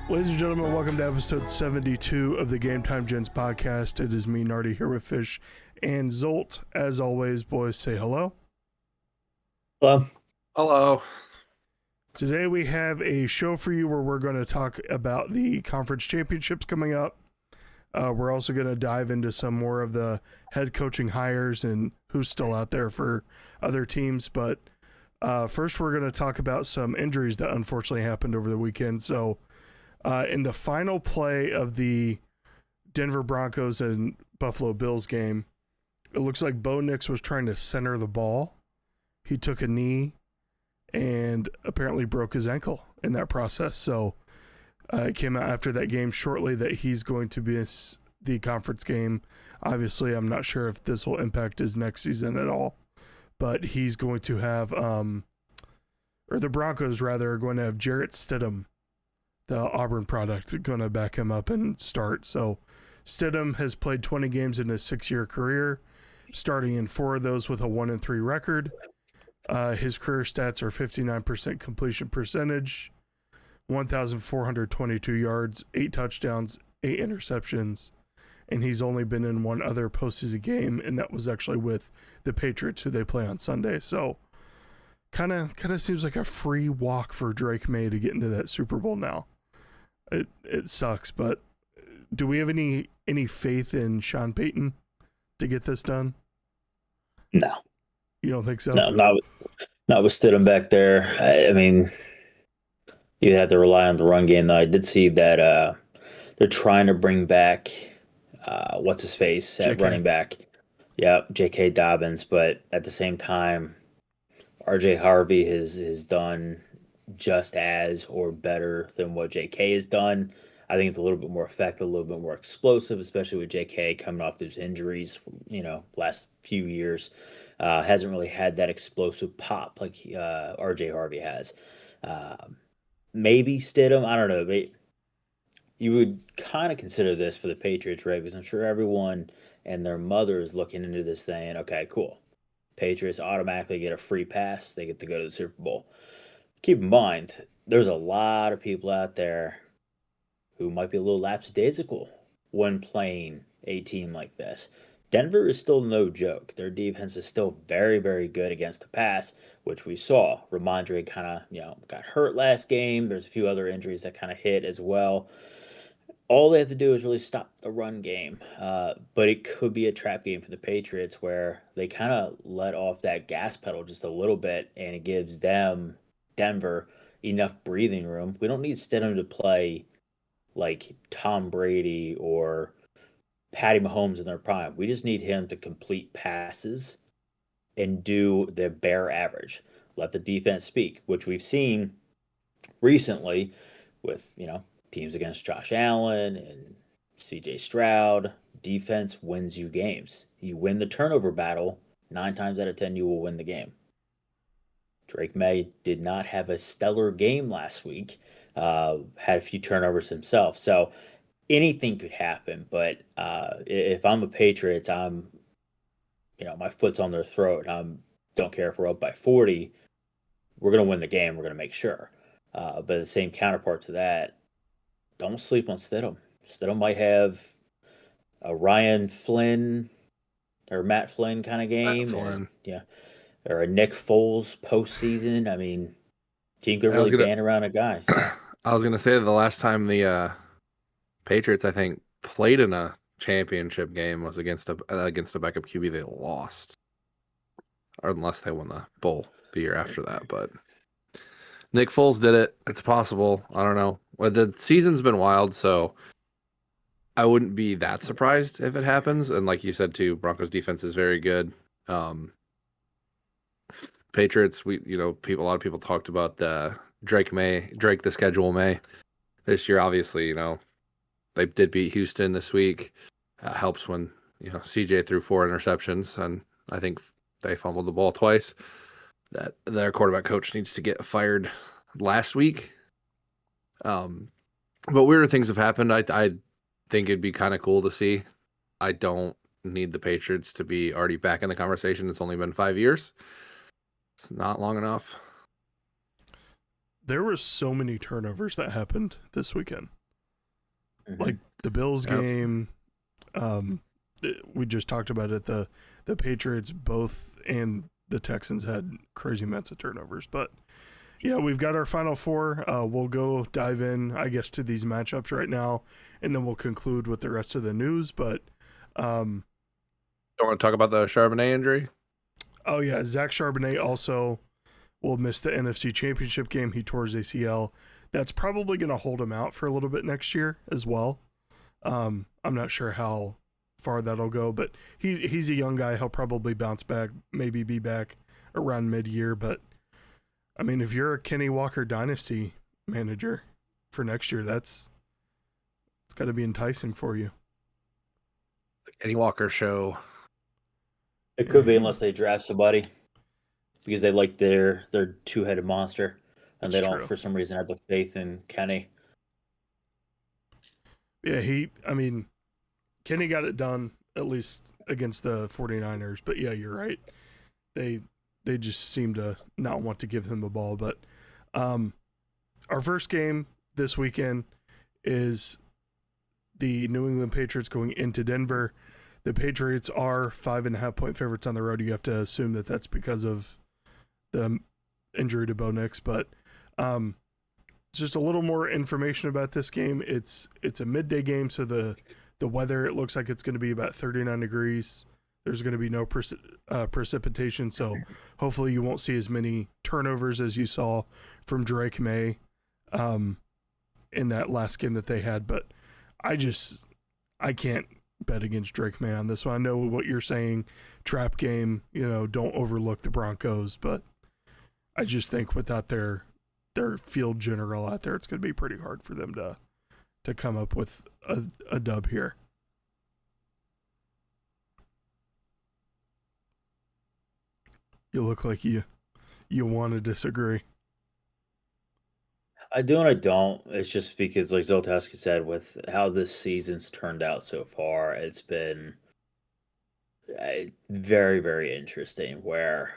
Ladies and gentlemen, welcome to episode 72 of the Gametime Gents podcast. It is me, Nardy, here with Fish and Zolt. As always, boys, say hello. Hello. Hello. Today we have a show for you where we're going to talk about the conference championships coming up. We're also going to dive into some more of the head coaching hires and who's still out there for other teams. But first, we're going to talk about some injuries that unfortunately happened over the weekend. So in the final play of the Denver Broncos and Buffalo Bills game, it looks like Bo Nix was trying to center the ball. He took a knee and apparently broke his ankle in that process. So it came out after that game shortly that he's going to miss the conference game. Obviously, I'm not sure if this will impact his next season at all, but he's going to have, or the Broncos rather, are going to have Jarrett Stidham, the Auburn product, going to back him up and start. So Stidham has played 20 games in his 6-year career, starting in 4 of those with a 1-3 record. His career stats are 59% completion percentage, 1,422 yards, 8 touchdowns, 8 interceptions, and he's only been in one other postseason game, and that was actually with the Patriots, who they play on Sunday. So kind of seems like a free walk for Drake May to get into that Super Bowl now. It sucks, but do we have any faith in Sean Payton to get this done? No. You don't think so? No, not with Stidham back there. I mean, you had to rely on the run game, though. I did see that they're trying to bring back what's his face at running back. Yeah, J.K. Dobbins, but at the same time, R.J. Harvey has done just as or better than what J.K. has done. I think it's a little bit more effective, a little bit more explosive, especially with J.K. coming off those injuries, last few years. Hasn't really had that explosive pop like R.J. Harvey has. Maybe Stidham, I don't know. You would kind of consider this for the Patriots, right? Because I'm sure everyone and their mother is looking into this saying, okay, cool. Patriots automatically get a free pass. They get to go to the Super Bowl. Keep in mind, there's a lot of people out there who might be a little lapsdaisical when playing a team like this. Denver is still no joke. Their defense is still very, very good against the pass, which we saw. Ramondre kind of, got hurt last game. There's a few other injuries that kind of hit as well. All they have to do is really stop the run game. But it could be a trap game for the Patriots where they kind of let off that gas pedal just a little bit, and it gives them, Denver, enough breathing room. We don't need Stidham to play like Tom Brady or Patty Mahomes in their prime. We just need him to complete passes and do the bare average. Let the defense speak, which we've seen recently with, teams against Josh Allen and CJ Stroud. Defense wins you games. You win the turnover battle, 9 times out of 10 you will win the game. Drake May did not have a stellar game last week. Had a few turnovers himself. So anything could happen, but if I'm a Patriots, I'm, my foot's on their throat, and I don't care if we're up by 40. We're going to win the game. We're going to make sure. But the same counterpart to that, don't sleep on Stidham. Stidham might have a Ryan Flynn or Matt Flynn kind of game. Or a Nick Foles postseason. I mean, team could really ban around a guy. So. I was going to say the last time the Patriots, I think, played in a championship game was against a backup QB. They lost, or unless they won the bowl the year after that. But Nick Foles did it. It's possible. I don't know. Well, the season's been wild, so I wouldn't be that surprised if it happens. And like you said too, Broncos defense is very good. Patriots, a lot of people talked about the Drake the schedule May this year. Obviously, they did beat Houston this week. Helps when, CJ threw 4 interceptions, and I think they fumbled the ball twice. That their quarterback coach needs to get fired last week. But weirder things have happened. I think it'd be kind of cool to see. I don't need the Patriots to be already back in the conversation. It's only been 5 years. It's not long enough. There were so many turnovers that happened this weekend. like the Bills Yep. game. We just talked about it. The Patriots both and the Texans had crazy amounts of turnovers. But yeah, we've got our final four. We'll go dive in, I guess, to these matchups right now, and then we'll conclude with the rest of the news. But Don't want to talk about the Charbonnet injury? oh yeah, Zach Charbonnet also will miss the NFC Championship game. He tore his ACL. That's probably going to hold him out for a little bit next year as well. I'm not sure how far that'll go, but he's a young guy. He'll probably bounce back, maybe be back around mid-year. But I mean, if you're a Kenny Walker dynasty manager for next year, it's got to be enticing for you. The Kenny Walker show. It could be unless they draft somebody because they like their two-headed monster, and they That's don't, true. for some reason, have the faith in Kenny. Yeah, Kenny got it done, at least against the 49ers. But yeah, you're right. They just seem to not want to give him the ball. But our first game this weekend is the New England Patriots going into Denver. The Patriots are 5.5-point favorites on the road. You have to assume that that's because of the injury to Bo Nix. But just a little more information about this game. It's a midday game, so the weather, it looks like it's going to be about 39 degrees. There's going to be no precipitation, so hopefully you won't see as many turnovers as you saw from Drake May in that last game that they had. But I can't bet against Drake May on this one. I know what you're saying, trap game, don't overlook the Broncos, but I just think without their field general out there, it's going to be pretty hard for them to come up with a dub here. You look like you want to disagree. I do and I don't. It's just because, like Zolt said, with how this season's turned out so far, it's been very, very interesting where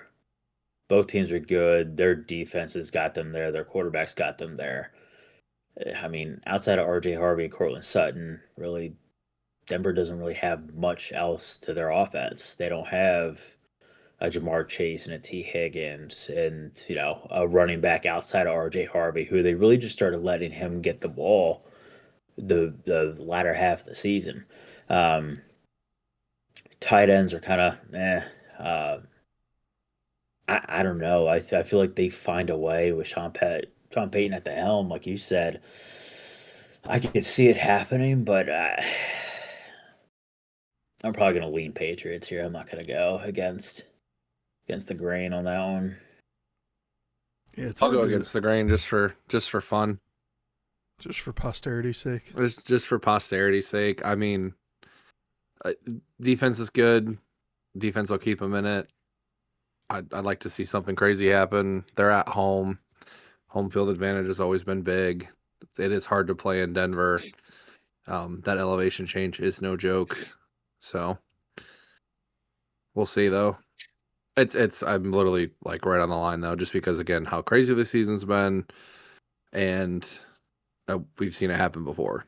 both teams are good. Their defenses got them there. Their quarterbacks got them there. I mean, outside of RJ Harvey and Cortland Sutton, really, Denver doesn't really have much else to their offense. They don't have a Jamar Chase and a T. Higgins and, a running back outside of RJ Harvey, who they really just started letting him get the ball the latter half of the season. Tight ends are kind of I don't know. I feel like they find a way with Sean Payton at the helm, like you said. I could see it happening, but I'm probably going to lean Patriots here. I'm not going to go against the grain on that one. Yeah, I'll go against the grain just for fun. Just for posterity's sake. Just for posterity's sake. I mean, defense is good. Defense will keep them in it. I'd like to see something crazy happen. They're at home. Home field advantage has always been big. It is hard to play in Denver. That elevation change is no joke. So we'll see, though. I'm literally like right on the line though, just because again how crazy the season's been, and we've seen it happen before.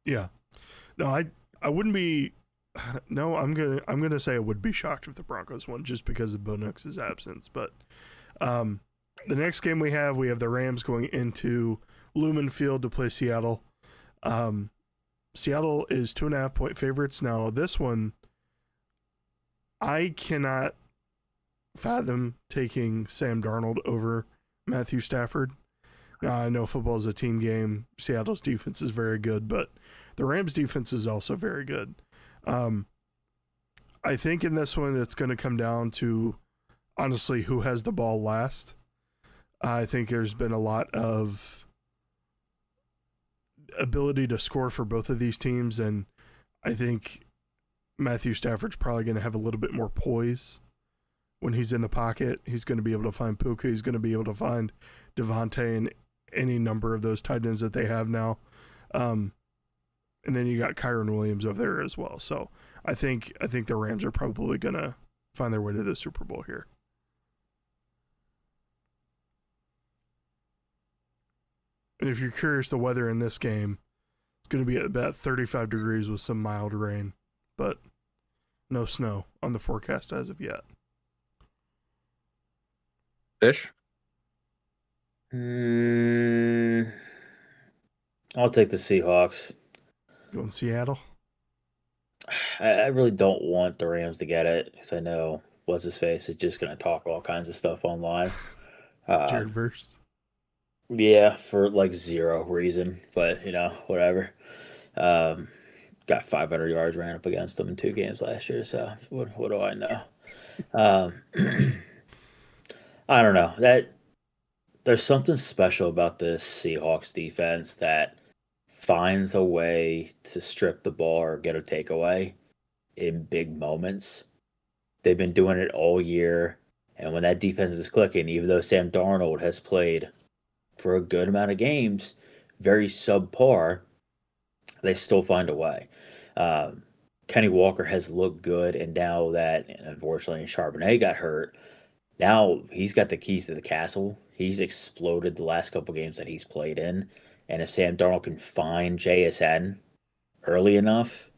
Yeah. No, I wouldn't be. No, I'm gonna say I would be shocked if the Broncos won just because of Bo Nix's absence. But the next game we have the Rams going into Lumen Field to play Seattle. Seattle is 2.5-point favorites. Now this one, I cannot fathom taking Sam Darnold over Matthew Stafford. Now, I know football is a team game. Seattle's defense is very good, but the Rams' defense is also very good. I think in this one, it's going to come down to, honestly, who has the ball last. I think there's been a lot of ability to score for both of these teams, and I think Matthew Stafford's probably going to have a little bit more poise when he's in the pocket. He's going to be able to find Puka. He's going to be able to find Devontae and any number of those tight ends that they have now. And then you got Kyron Williams over there as well. So I think the Rams are probably going to find their way to the Super Bowl here. And if you're curious, the weather in this game, it's going to be at about 35 degrees with some mild rain, but no snow on the forecast as of yet. Fish? I'll take the Seahawks. Going Seattle? I really don't want the Rams to get it because I know what's his face is just going to talk all kinds of stuff online. Jared Verse? Yeah, for like zero reason, but whatever. Got 500 yards ran up against them in 2 games last year, so what do I know? I don't know. There's something special about this Seahawks defense that finds a way to strip the ball or get a takeaway in big moments. They've been doing it all year, and when that defense is clicking, even though Sam Darnold has played for a good amount of games, very subpar, they still find a way. Kenny Walker has looked good, and now that, unfortunately, Charbonnet got hurt, now he's got the keys to the castle. He's exploded the last couple games that he's played in, and if Sam Darnold can find JSN early enough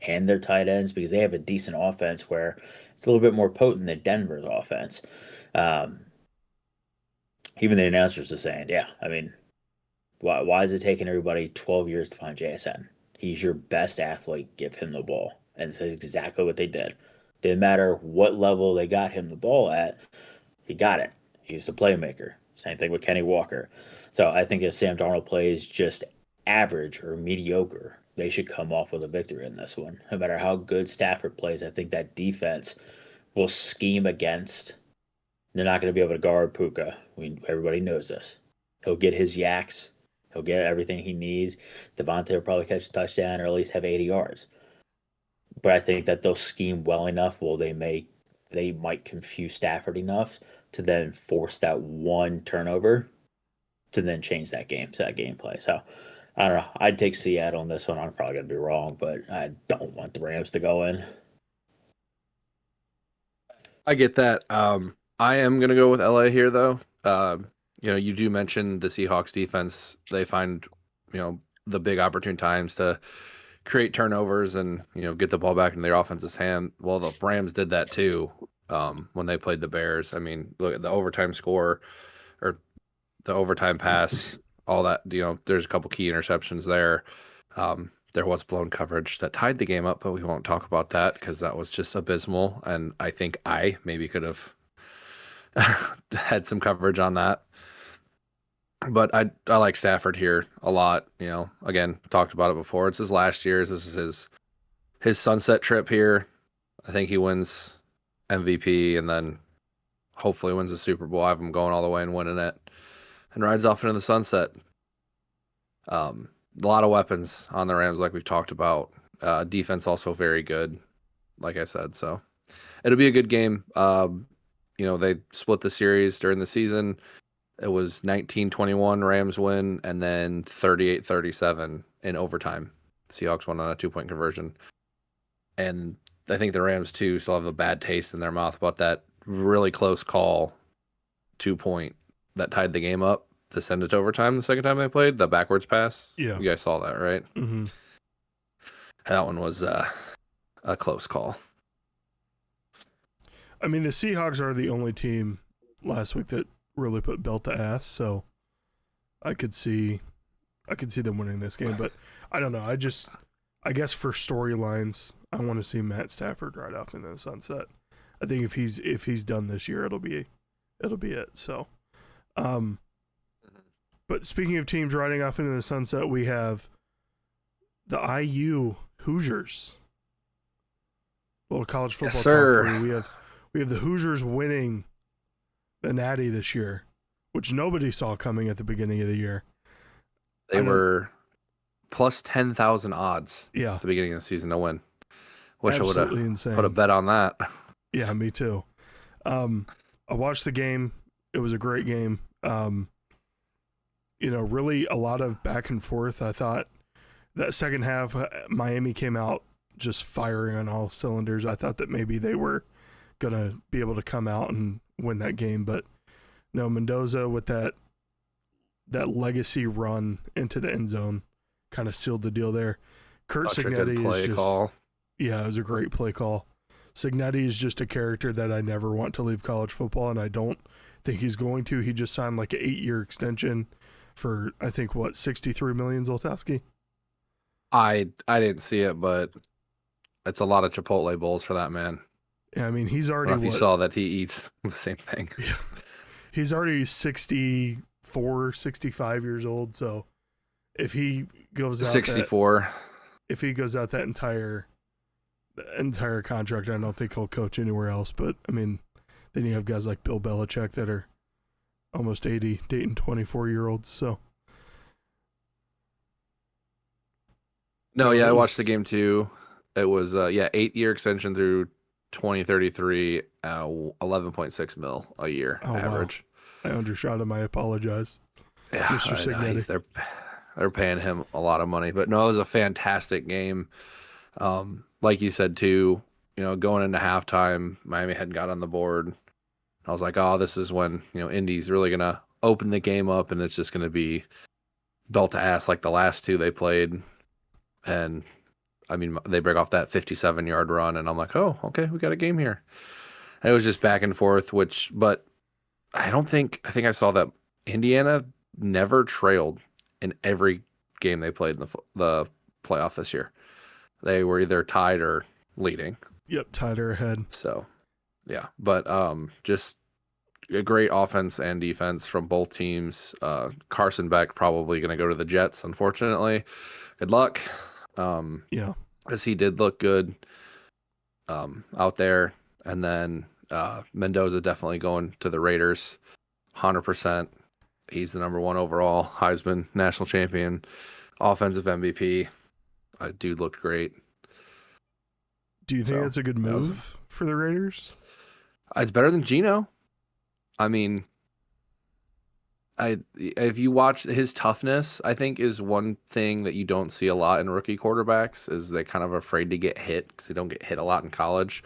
and their tight ends, because they have a decent offense where it's a little bit more potent than Denver's offense. Even the announcers are saying, yeah, I mean, why is it taking everybody 12 years to find JSN? He's your best athlete. Give him the ball. And that's exactly what they did. Didn't matter what level they got him the ball at, he got it. He's the playmaker. Same thing with Kenny Walker. So I think if Sam Darnold plays just average or mediocre, they should come off with a victory in this one. No matter how good Stafford plays, I think that defense will scheme against. They're not going to be able to guard Puka. Everybody knows this. He'll get his yaks. He'll get everything he needs. Devontae will probably catch a touchdown or at least have 80 yards. But I think that they'll scheme well enough. They might confuse Stafford enough to then force that one turnover to then change that gameplay. So I don't know. I'd take Seattle on this one. I'm probably going to be wrong, but I don't want the Rams to go in. I get that. I am going to go with LA here, though. You do mention the Seahawks defense. They find, the big opportune times to create turnovers and, get the ball back in their offense's hand. Well, the Rams did that too when they played the Bears. I mean, look at the overtime score or the overtime pass, all that. There's a couple key interceptions there. There was blown coverage that tied the game up, but we won't talk about that because that was just abysmal. And I think I maybe could have had some coverage on that. But I like Stafford here a lot. Again, talked about it before. It's his last year. This is his sunset trip here. I think he wins MVP and then hopefully wins the Super Bowl. I have him going all the way and winning it and rides off into the sunset. A lot of weapons on the Rams, like we've talked about. Defense also very good, like I said. So it'll be a good game. They split the series during the season. It was 19-21 Rams win, and then 38-37 in overtime. Seahawks won on a 2-point conversion. And I think the Rams, too, still have a bad taste in their mouth about that really close call 2-point that tied the game up to send it to overtime the second time they played, the backwards pass. Yeah. You guys saw that, right? Mm-hmm. That one was a close call. I mean, the Seahawks are the only team last week that really put belt to ass, so I could see them winning this game, but I don't know. I guess for storylines, I want to see Matt Stafford ride off into the sunset. I think if he's done this year, it'll be it. So, but speaking of teams riding off into the sunset, we have the IU Hoosiers. A little college football Yes, sir. talk for you. We have the Hoosiers winning the Natty this year, which nobody saw coming at the beginning of the year. They were plus 10,000 odds Yeah. at the beginning of the season to win. Wish Absolutely I would have insane. put a bet on that. Yeah, me too. I watched the game. It was a great game. Really a lot of back and forth. I thought that second half, Miami came out just firing on all cylinders. I thought that maybe they were going to be able to come out and win that game, but no, Mendoza with that legacy run into the end zone kind of sealed the deal there. Kurt Such a good Cignetti play is just call. yeah, it was a great play call. Cignetti is just a character that I never want to leave college football, and I don't think he's going to. He just signed like an 8-year extension for I think what $63 million. Zoltowski. I didn't see it, but it's a lot of Chipotle bowls for that man. Yeah, I mean he's I already. don't know if you saw that he eats the same thing. Yeah, he's already 64, 65 years old. So if he goes out 64. if he goes out that entire contract, I don't think he'll coach anywhere else. But I mean, then you have guys like Bill Belichick that are almost 80, dating 24-year-olds. So No, yeah, I watched the game too. It was 8-year extension through 2033, 11.6 mil a year average. Wow. I undershot him. I apologize. Yeah, Mr. Cignetti. They're paying him a lot of money, but no, it was a fantastic game. Like you said too, going into halftime, Miami had got on the board. I was like, oh, this is when Indy's really gonna open the game up, and it's just gonna be belt to ass like the last two they played. And I mean, they break off that 57-yard run, and I'm like, oh, okay, we got a game here. And it was just back and forth, but I think I saw that Indiana never trailed in every game they played in the playoff this year. They were either tied or leading. Yep, tied or ahead. So, yeah, but just a great offense and defense from both teams. Carson Beck probably going to go to the Jets, unfortunately. Good luck. Yeah, because he did look good out there. And then Mendoza definitely going to the Raiders, 100%. He's the number 1 overall Heisman national champion, offensive MVP. Dude looked great. Do you think that's a good move for the Raiders? It's better than Geno. I mean, if you watch his toughness, I think is one thing that you don't see a lot in rookie quarterbacks is they're kind of afraid to get hit because they don't get hit a lot in college.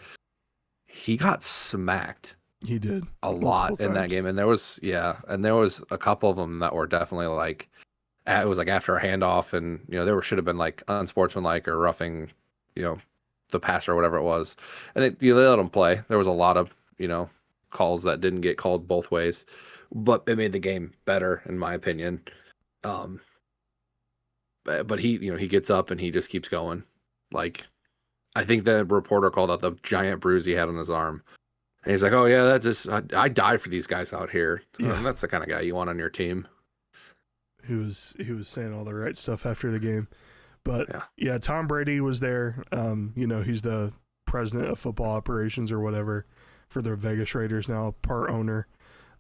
He got smacked. He did a lot in that game, and there was a couple of them that were definitely like it was like after a handoff, and there should have been like unsportsmanlike or roughing, the passer or whatever it was, and they let him play. There was a lot of calls that didn't get called both ways, but it made the game better in my opinion. But he gets up and he just keeps going. Like, I think the reporter called out the giant bruise he had on his arm. And he's like, oh, yeah, that's just, I die for these guys out here. Yeah. That's the kind of guy you want on your team. He was saying all the right stuff after the game. But, yeah Tom Brady was there. He's the president of football operations or whatever for the Vegas Raiders now, part owner.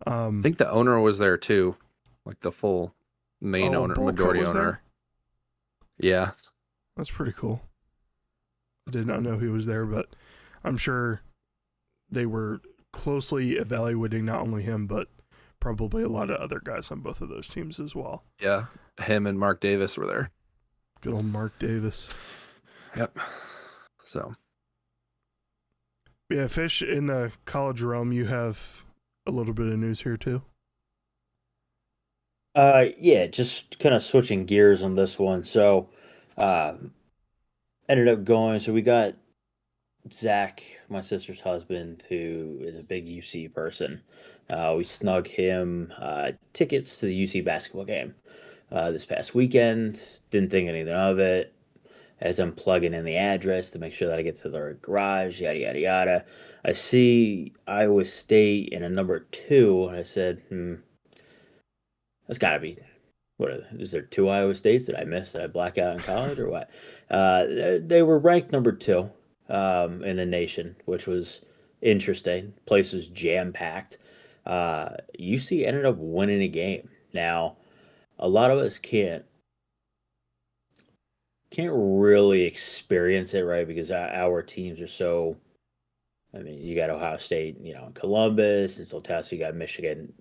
I think the owner was there, too. Like the full main owner, majority owner. There? Yeah. That's pretty cool. I did not know he was there, but I'm sure they were closely evaluating not only him, but probably a lot of other guys on both of those teams as well. Yeah, him and Mark Davis were there. Good old Mark Davis. Yep. So. Yeah, Fish, in the college realm, you have a little bit of news here too. Yeah, just kind of switching gears on this one. So, ended up going. So we got Zach, my sister's husband, who is a big UC person. We snug him tickets to the UC basketball game this past weekend. Didn't think anything of it. As I'm plugging in the address to make sure that I get to the garage, yada, yada, yada, I see Iowa State in a number 2, and I said, that's got to be, is there 2 Iowa States that I missed? Did I black out in college or what? They were ranked number 2 in the nation, which was interesting. Place was jam-packed. UC ended up winning a game. Now, a lot of us can't really experience it, right? Because our teams are so, I mean, you got Ohio State, Columbus, and Zoltowski, you got Michigan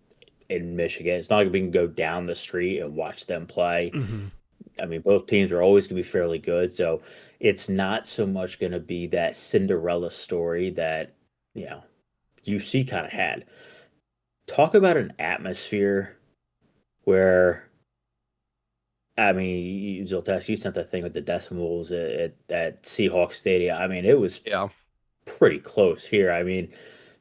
in Michigan. It's not like we can go down the street and watch them play. Mm-hmm. I mean, both teams are always going to be fairly good. So it's not so much going to be that Cinderella story that, UC kind of had. Talk about an atmosphere where I mean, Zoltex, you sent that thing with the decimals at Seahawks Stadium. I mean, it was Yeah. pretty close here. I mean,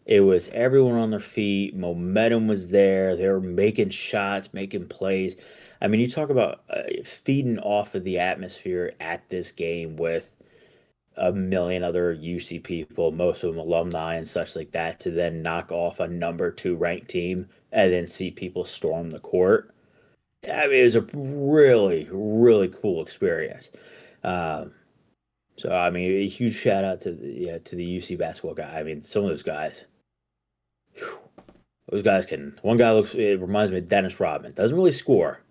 it was everyone on their feet. Momentum was there. They were making shots, making plays. I mean, you talk about feeding off of the atmosphere at this game with a million other UC people, most of them alumni and such like that, to then knock off a number 2 ranked team and then see people storm the court. I mean, it was a really, really cool experience. Um, so, I mean, a huge shout out to to the UC basketball guy. I mean, some of those guys, whew, those guys can. One guy looks. It reminds me of Dennis Rodman. Doesn't really score,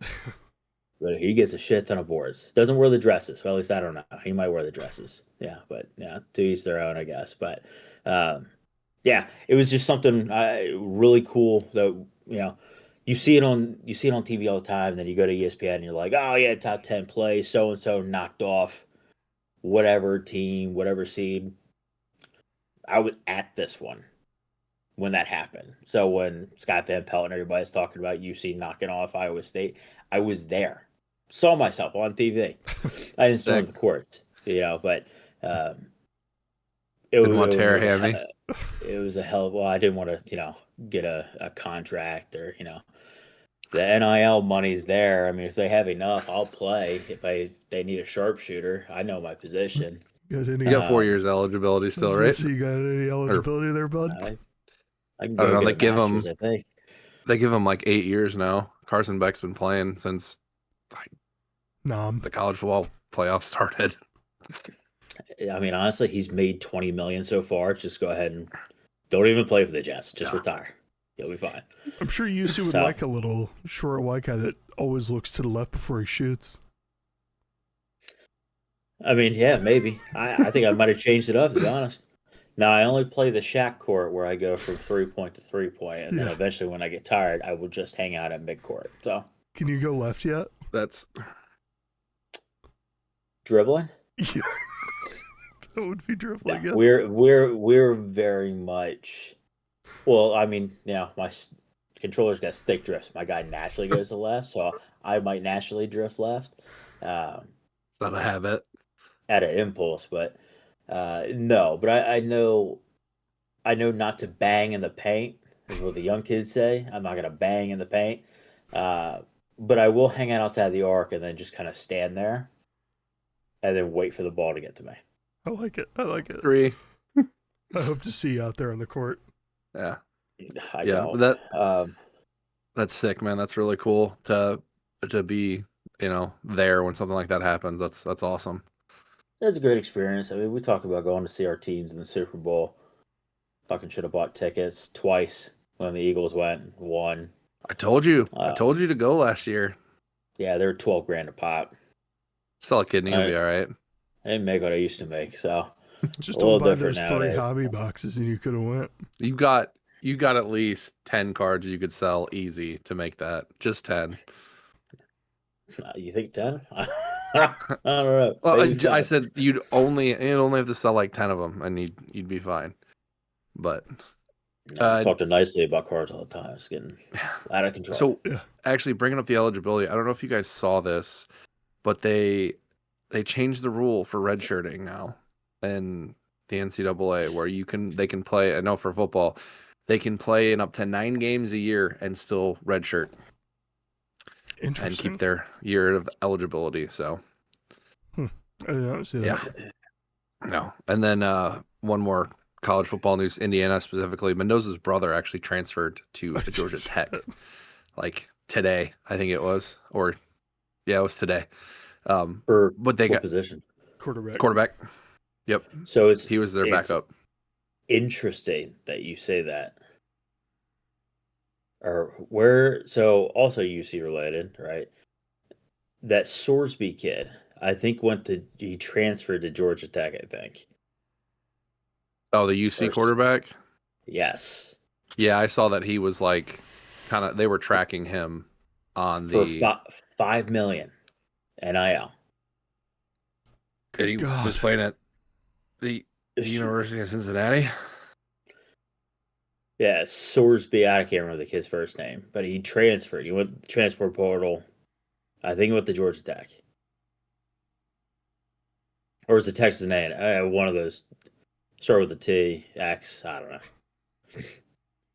but he gets a shit ton of boards. Doesn't wear the dresses. Well, at least I don't know. He might wear the dresses. Yeah, but yeah, to each their own, I guess. But um, yeah, it was just something really cool that you see it on TV all the time. And then you go to ESPN and you're like, oh yeah, top 10 play, so and so knocked off whatever team, whatever seed. I was at this one when that happened. So when Scott Van Pelt and everybody's talking about UC knocking off Iowa State, I was there. Saw myself on TV. I didn't storm the court, but um, didn't want to tear a hammy. It was a hell of, well, I didn't want to, get a contract or, the NIL money's there. I mean, if they have enough, I'll play. If they need a sharpshooter, I know my position. You got 4 years eligibility still, right? So you got any eligibility there, bud? I can go get a master's, I think. They give him like 8 years now. Carson Beck's been playing since the college football playoffs started. I mean, honestly, he's made $20 million so far. Just go ahead and don't even play for the Jets. Just retire. You'll be fine. I'm sure UC would like a little short white guy that always looks to the left before he shoots. I mean, yeah, maybe. I think I might have changed it up, to be honest. Now, I only play the Shaq court where I go from 3-point to 3-point, and then eventually when I get tired, I will just hang out at midcourt. So, can you go left yet? That's dribbling? Yeah. That would be dribbling. Yeah, we're very much. Well, I mean, my controller's got stick drifts. My guy naturally goes to left, so I might naturally drift left. It's not a habit. At an impulse, but no. But I know not to bang in the paint, is what the young kids say. I'm not gonna bang in the paint, but I will hang out outside the arc and then just kind of stand there, and then wait for the ball to get to me. I like it. 3. I hope to see you out there on the court. Yeah. I know. That's sick, man. That's really cool to be, there when something like that happens. That's awesome. It was a great experience. I mean, we talk about going to see our teams in the Super Bowl. Fucking should have bought tickets twice when the Eagles went and won. I told you to go last year. Yeah, they're $12,000 a pop. Sell a kidney, you'll be all right. I didn't make what I used to make, so just don't buy those 3 hobby boxes and you could have went. You got at least 10 cards you could sell easy to make that. Just 10. You think 10? I don't know. Well, I said you'd only have to sell like 10 of them and you'd be fine. But I talk to nicely about cards all the time. It's getting out of control. So actually bringing up the eligibility, I don't know if you guys saw this, but they changed the rule for redshirting now in the NCAA where they can play. I know for football, they can play in up to 9 games a year and still redshirt. And keep their year of eligibility. So, I didn't see that. Yeah. No. And then one more college football news: Indiana specifically. Mendoza's brother actually transferred to Georgia Tech, like today. I think it was, it was today. But they got position quarterback. Yep. So he was their backup. Interesting that you say that. So also UC related, right? That Sorsby kid, I think he transferred to Georgia Tech, I think. Oh, the UC quarterback? Yes. Yeah, I saw that he was like they were tracking him on for $5 million NIL. He was playing at the University of Cincinnati. Yeah, Sorsby. I can't remember the kid's first name, but he transferred. He went transfer portal, I think with the Georgia Tech. Or is it Texas A&M? One of those. Start with a T, X, I don't know.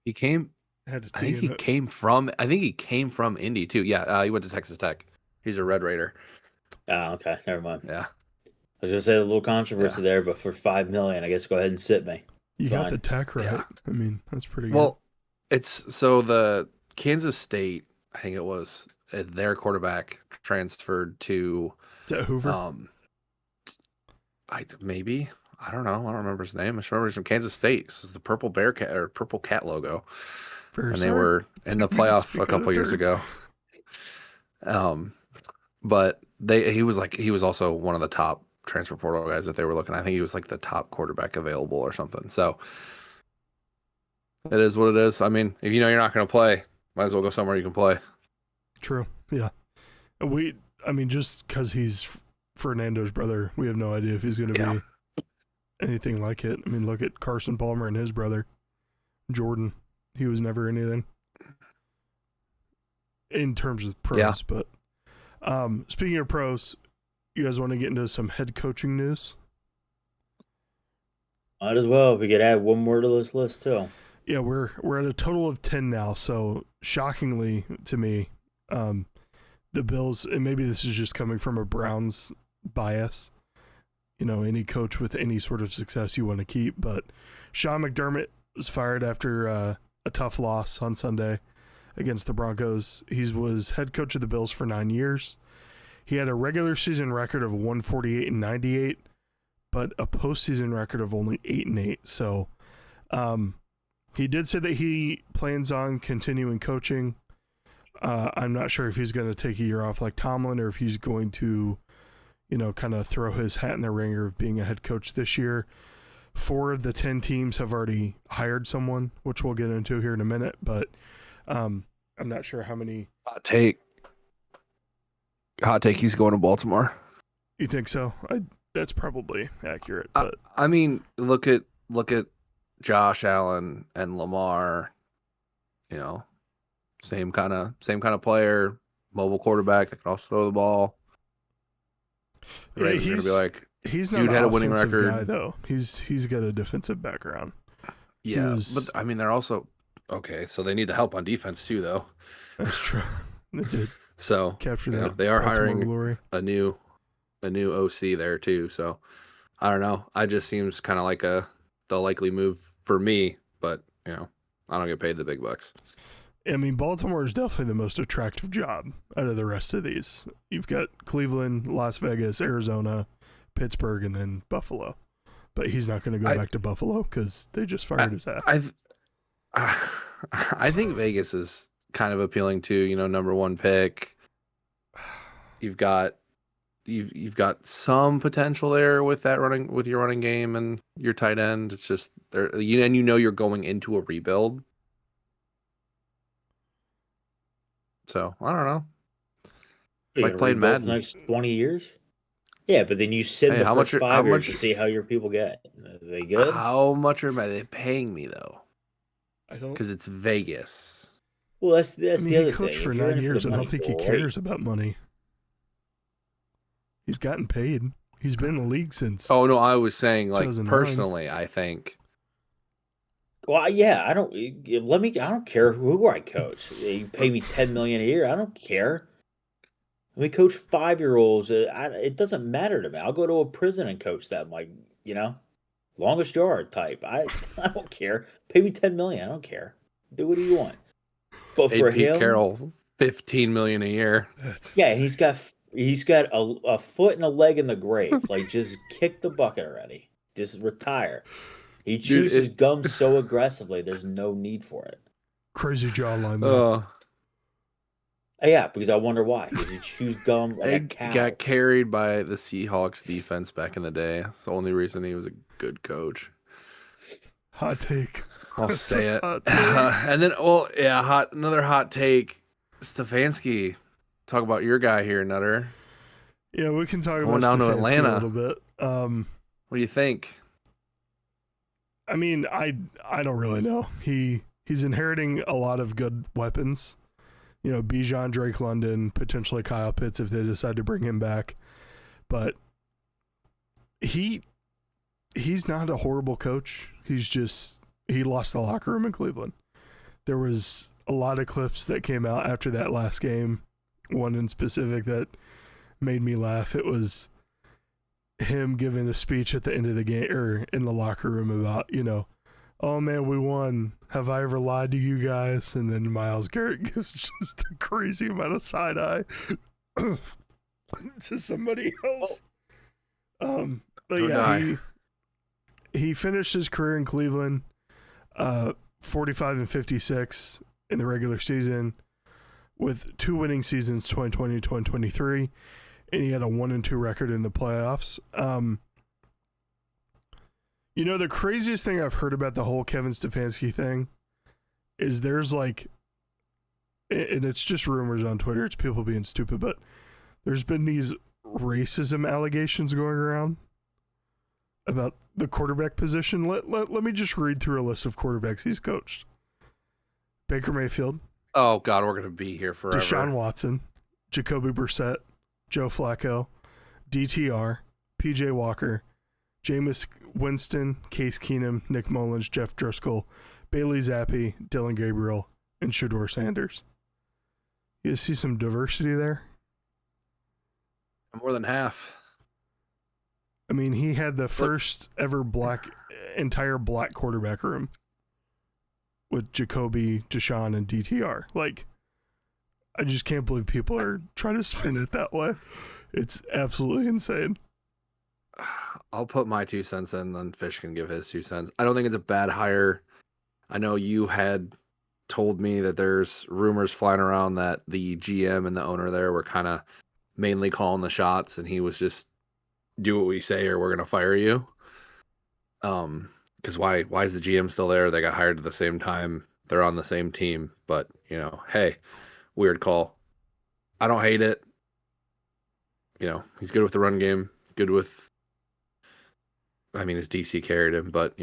He came. Had a I T think in he it. came from. I think he came from Indy too. Yeah, he went to Texas Tech. He's a Red Raider. Oh, okay. Never mind. Yeah. I was gonna say a little controversy there, but for $5 million, I guess go ahead and sit me. You It's got fine. the tech right. Yeah. I mean, that's pretty good. Well, it's so the Kansas State. I think it was their quarterback transferred to. Is that Hoover? I don't know. I don't remember his name. I just remember he's from Kansas State. This is the purple bearcat or purple cat logo, Very and they sorry. were in the Take me to playoff speak a of couple the years dirt. ago. But he was also one of the top transfer portal guys that they were looking. I think he was like the top quarterback available or something. So it is what it is. I mean, if you know you're not going to play, might as well go somewhere you can play. True. Yeah. Just because he's Fernando's brother, we have no idea if he's going to be anything like it. I mean, look at Carson Palmer and his brother, Jordan. He was never anything in terms of pros. Yeah. But speaking of pros, you guys want to get into some head coaching news? Might as well. If we could add one more to this list too. Yeah, we're at a total of 10 now. So shockingly to me, the Bills, and maybe this is just coming from a Browns bias, any coach with any sort of success you want to keep, but Sean McDermott was fired after a tough loss on Sunday against the Broncos. He was head coach of the Bills for 9 years. He had a regular season record of 148-98, but a postseason record of only 8-8. So he did say that he plans on continuing coaching. I'm not sure if he's going to take a year off like Tomlin or if he's going to, kind of throw his hat in the ringer of being a head coach this year. 4 of the 10 teams have already hired someone, which we'll get into here in a minute, but I'm not sure how many. Hot take, he's going to Baltimore. You think so? That's probably accurate. But I mean, look at Josh Allen and Lamar, same kind of player, mobile quarterback that can also throw the ball. The Ravens are going to be like, he's not dude an had a winning offensive record. guy, though. He's got a defensive background. Yeah, but I mean, they're also okay. So they need the help on defense too, though. That's true. They did So capture that. they are Baltimore hiring glory. a new OC there too. So I don't know. I just seems kind of like the likely move for me, but I don't get paid the big bucks. I mean, Baltimore is definitely the most attractive job out of the rest of these. You've got Cleveland, Las Vegas, Arizona, Pittsburgh, and then Buffalo. But he's not going to go back to Buffalo because they just fired his ass. I think Vegas is kind of appealing too. Number 1 pick. You've got some potential there with your running game and your tight end. It's just there, and you're going into a rebuild. So I don't know. It's like playing Madden. Next 20 years. Yeah, but then you sit the first 5 years to see how your people get. Are they good? How much are they paying me though? I don't. Because it's Vegas. Well, that's the other thing. He coached for 9 years. I don't think he cares about money. He's gotten paid. He's been in the league since. Oh no, I was saying like 2009. personally, I think. Well, yeah, I don't care who I coach. You pay me $10 million a year. I don't care. We coach 5-year-olds. It doesn't matter to me. I'll go to a prison and coach them, longest yard type. I don't care. Pay me $10 million. I don't care. Do what do you want? But for Pete him, Carroll, $15 million a year. Yeah, he's got a foot and a leg in the grave. Just kick the bucket already. Just retire. He chews his gum so aggressively, there's no need for it. Crazy jawline, though. Yeah, because I wonder why. Because he chews gum like a cow. Got carried by the Seahawks defense back in the day. It's the only reason he was a good coach. Hot take. I'll say it. And then, another hot take. Stefanski. Talk about your guy here, Nutter. Yeah, we can talk Going about down to Stefanski Atlanta a little bit. What do you think? I mean, I don't really know. He's inheriting a lot of good weapons. Bijan, Drake London, potentially Kyle Pitts if they decide to bring him back. But he's not a horrible coach. He lost the locker room in Cleveland. There was a lot of clips that came out after that last game, one in specific that made me laugh. It was him giving a speech at the end of the game, or in the locker room, about, oh man, we won. Have I ever lied to you guys? And then Myles Garrett gives just a crazy amount of side eye to somebody else. But yeah, he finished his career in Cleveland, 45-56 in the regular season, with 2 winning seasons, 2020, 2023, and he had a 1-2 record in the playoffs. The craziest thing I've heard about the whole Kevin Stefanski thing is there's and it's just rumors on Twitter, it's people being stupid, but there's been these racism allegations going around about the quarterback position. Let me just read through a list of quarterbacks he's coached. Baker Mayfield. Oh, God, we're going to be here forever. Deshaun Watson, Jacoby Brissett, Joe Flacco, DTR, PJ Walker, Jameis Winston, Case Keenum, Nick Mullins, Jeff Driscoll, Bailey Zappi, Dylan Gabriel, and Shedeur Sanders. You see some diversity there? More than half. I mean, he had the first ever entire black quarterback room with Jacoby, Deshaun, and DTR. I just can't believe people are trying to spin it that way. It's absolutely insane. I'll put my 2 cents in, then Fish can give his 2 cents. I don't think it's a bad hire. I know you had told me that there's rumors flying around that the GM and the owner there were kind of mainly calling the shots, and he was just, do what we say or we're going to fire you. Because why is the GM still there? They got hired at the same time. They're on the same team. But, hey, weird call. I don't hate it. He's good with the run game. Good with, his DC carried him, but,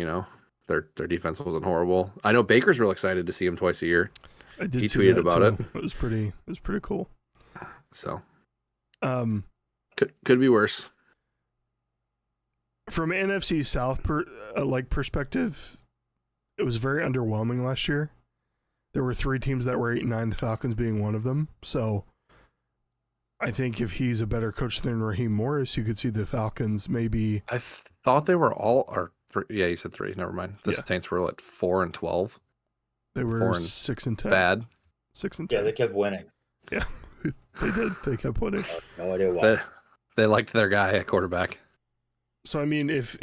their defense wasn't horrible. I know Baker's real excited to see him twice a year. I did. He tweeted about it. It was pretty cool. So, could be worse. From an NFC South perspective, it was very underwhelming last year. There were 3 teams that were 8-9, the Falcons being one of them. So I think if he's a better coach than Raheem Morris, you could see the Falcons maybe. I thought they were all, or 3, yeah, you said 3. Never mind. The Saints were 4-12. They were 6-10. Bad. 6-10. Yeah, they kept winning. Yeah, they did. They kept winning. No idea why. They liked their guy at quarterback. So I mean, if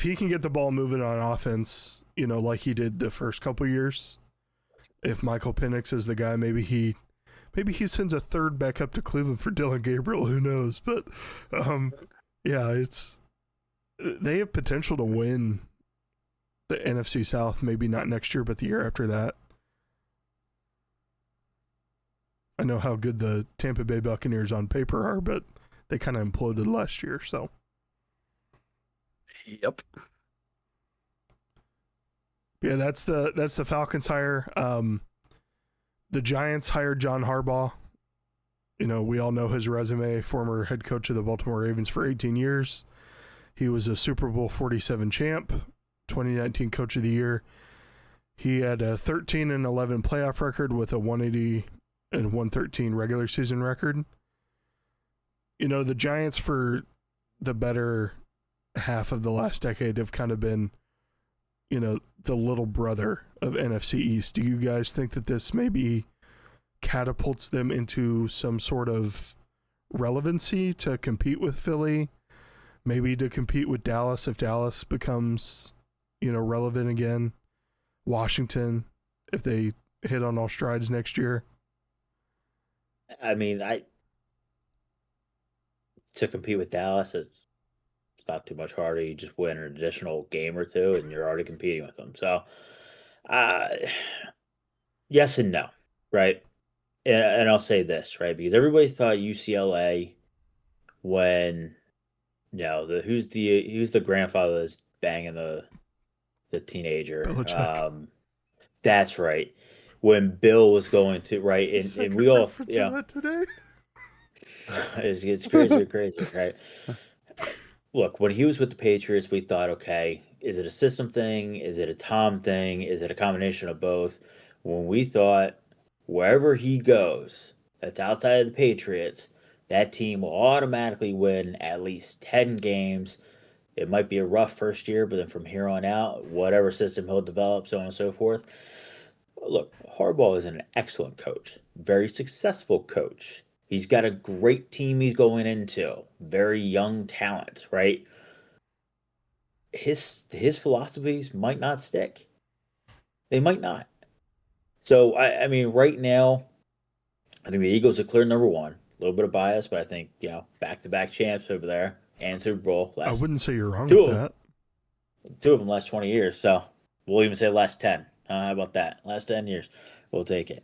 he can get the ball moving on offense, like he did the first couple years, if Michael Penix is the guy, maybe he sends a third back up to Cleveland for Dylan Gabriel. Who knows? But they have potential to win the NFC South. Maybe not next year, but the year after that. I know how good the Tampa Bay Buccaneers on paper are, but they kind of imploded last year. So. Yep. Yeah, that's the Falcons hire. The Giants hired John Harbaugh. We all know his resume, former head coach of the Baltimore Ravens for 18 years. He was a Super Bowl 47 champ, 2019 Coach of the Year. He had a 13-11 playoff record with a 180 and 113 regular season record. The Giants for the better half of the last decade have kind of been, the little brother of NFC East. Do you guys think that this maybe catapults them into some sort of relevancy to compete with Philly, maybe to compete with Dallas if Dallas becomes, relevant again, Washington if they hit on all strides next year? To compete with Dallas, it's not too much harder. You just win an additional game or two, and you're already competing with them. So, yes and no, right? And I'll say this, right? Because everybody thought UCLA when, who's the grandfather that's banging the teenager? Belichick. That's right. when Bill was going to right, and we all, that today. it's crazy, right? Look, when he was with the Patriots, we thought, okay, is it a system thing? Is it a Tom thing? Is it a combination of both? When we thought wherever he goes, that's outside of the Patriots, that team will automatically win at least 10 games. It might be a rough first year, but then from here on out, whatever system he'll develop, so on and so forth. Look, Harbaugh is an excellent coach, very successful coach. He's got a great team he's going into, very young talent, right? His philosophies might not stick. They might not. So I mean, right now, I think the Eagles are clear number one. A little bit of bias, but I think back-to-back champs over there and Super Bowl. I wouldn't say you're wrong two with of that. Two of them last 20 years. So we'll even say last 10. How about that? Last 10 years, we'll take it.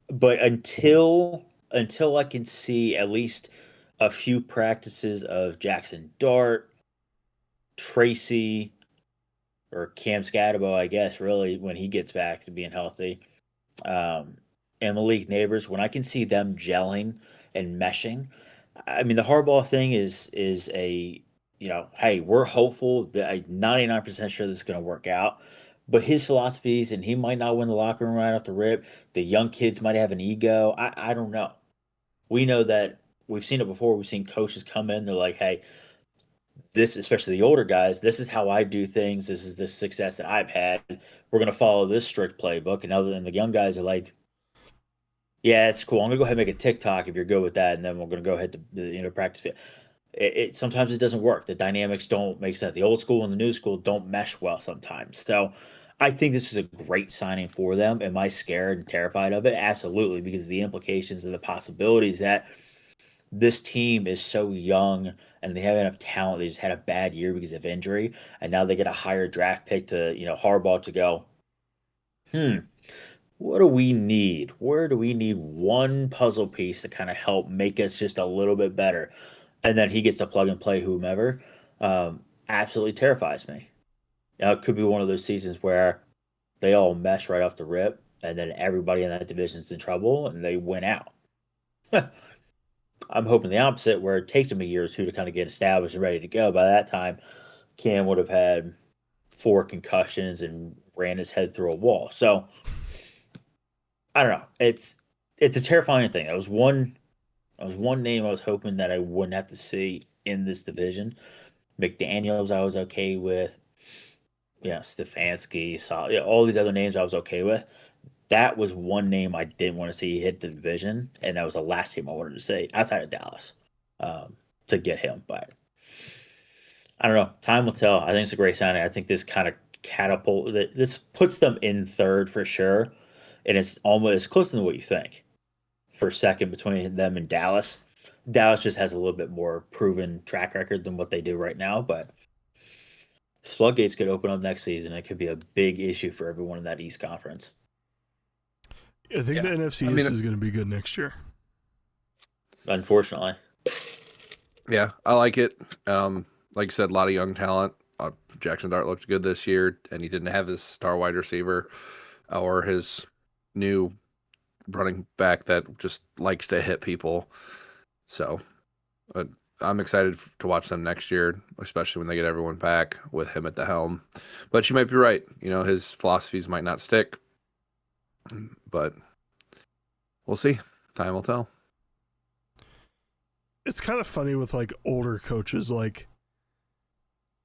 But until I can see at least a few practices of Jackson Dart, Tracy, or Cam Scatterbo, I guess, really, when he gets back to being healthy, and Malik Neighbors, when I can see them gelling and meshing, I mean, the Harbaugh thing is a, hey, we're hopeful that I'm 99% sure this is going to work out. But his philosophies, and he might not win the locker room right off the rip. The young kids might have an ego. I don't know. We know that we've seen it before. We've seen coaches come in. They're like, hey, this, especially the older guys, this is how I do things. This is the success that I've had. We're going to follow this strict playbook. And other than the young guys are like, yeah, it's cool. I'm going to go ahead and make a TikTok if you're good with that. And then we're going to go ahead to practice. It sometimes it doesn't work. The dynamics don't make sense. The old school and the new school don't mesh well sometimes. So I think this is a great signing for them. Am I scared and terrified of it? Absolutely, because of the implications and the possibilities that this team is so young and they have enough talent. They just had a bad year because of injury, and now they get a higher draft pick to Harbaugh to go. What do we need? Where do we need one puzzle piece to kind of help make us just a little bit better? And then he gets to plug and play whomever. Absolutely terrifies me. Now, it could be one of those seasons where they all mesh right off the rip, and then everybody in that division's in trouble, and they win out. I'm hoping the opposite, where it takes them a year or two to kind of get established and ready to go. By that time, Cam would have had 4 concussions and ran his head through a wall. So, I don't know. It's a terrifying thing. That was one name I was hoping that I wouldn't have to see in this division. McDaniels, I was okay with. Stefanski, Saleh, all these other names I was okay with. That was one name I didn't want to see hit the division, and that was the last team I wanted to see outside of Dallas to get him. But I don't know. Time will tell. I think it's a great signing. I think this kind of this puts them in third for sure, and it's almost closer than what you think for second between them and Dallas. Dallas just has a little bit more proven track record than what they do right now, but floodgates could open up next season. It could be a big issue for everyone in that East Conference. I think the NFC East is going to be good next year. Unfortunately. Yeah, I like it. Like you said, a lot of young talent. Jackson Dart looked good this year, and he didn't have his star wide receiver or his new running back that just likes to hit people. So I'm excited to watch them next year, especially when they get everyone back with him at the helm. But you might be right. His philosophies might not stick, but we'll see. Time will tell. It's kind of funny with like older coaches. Like,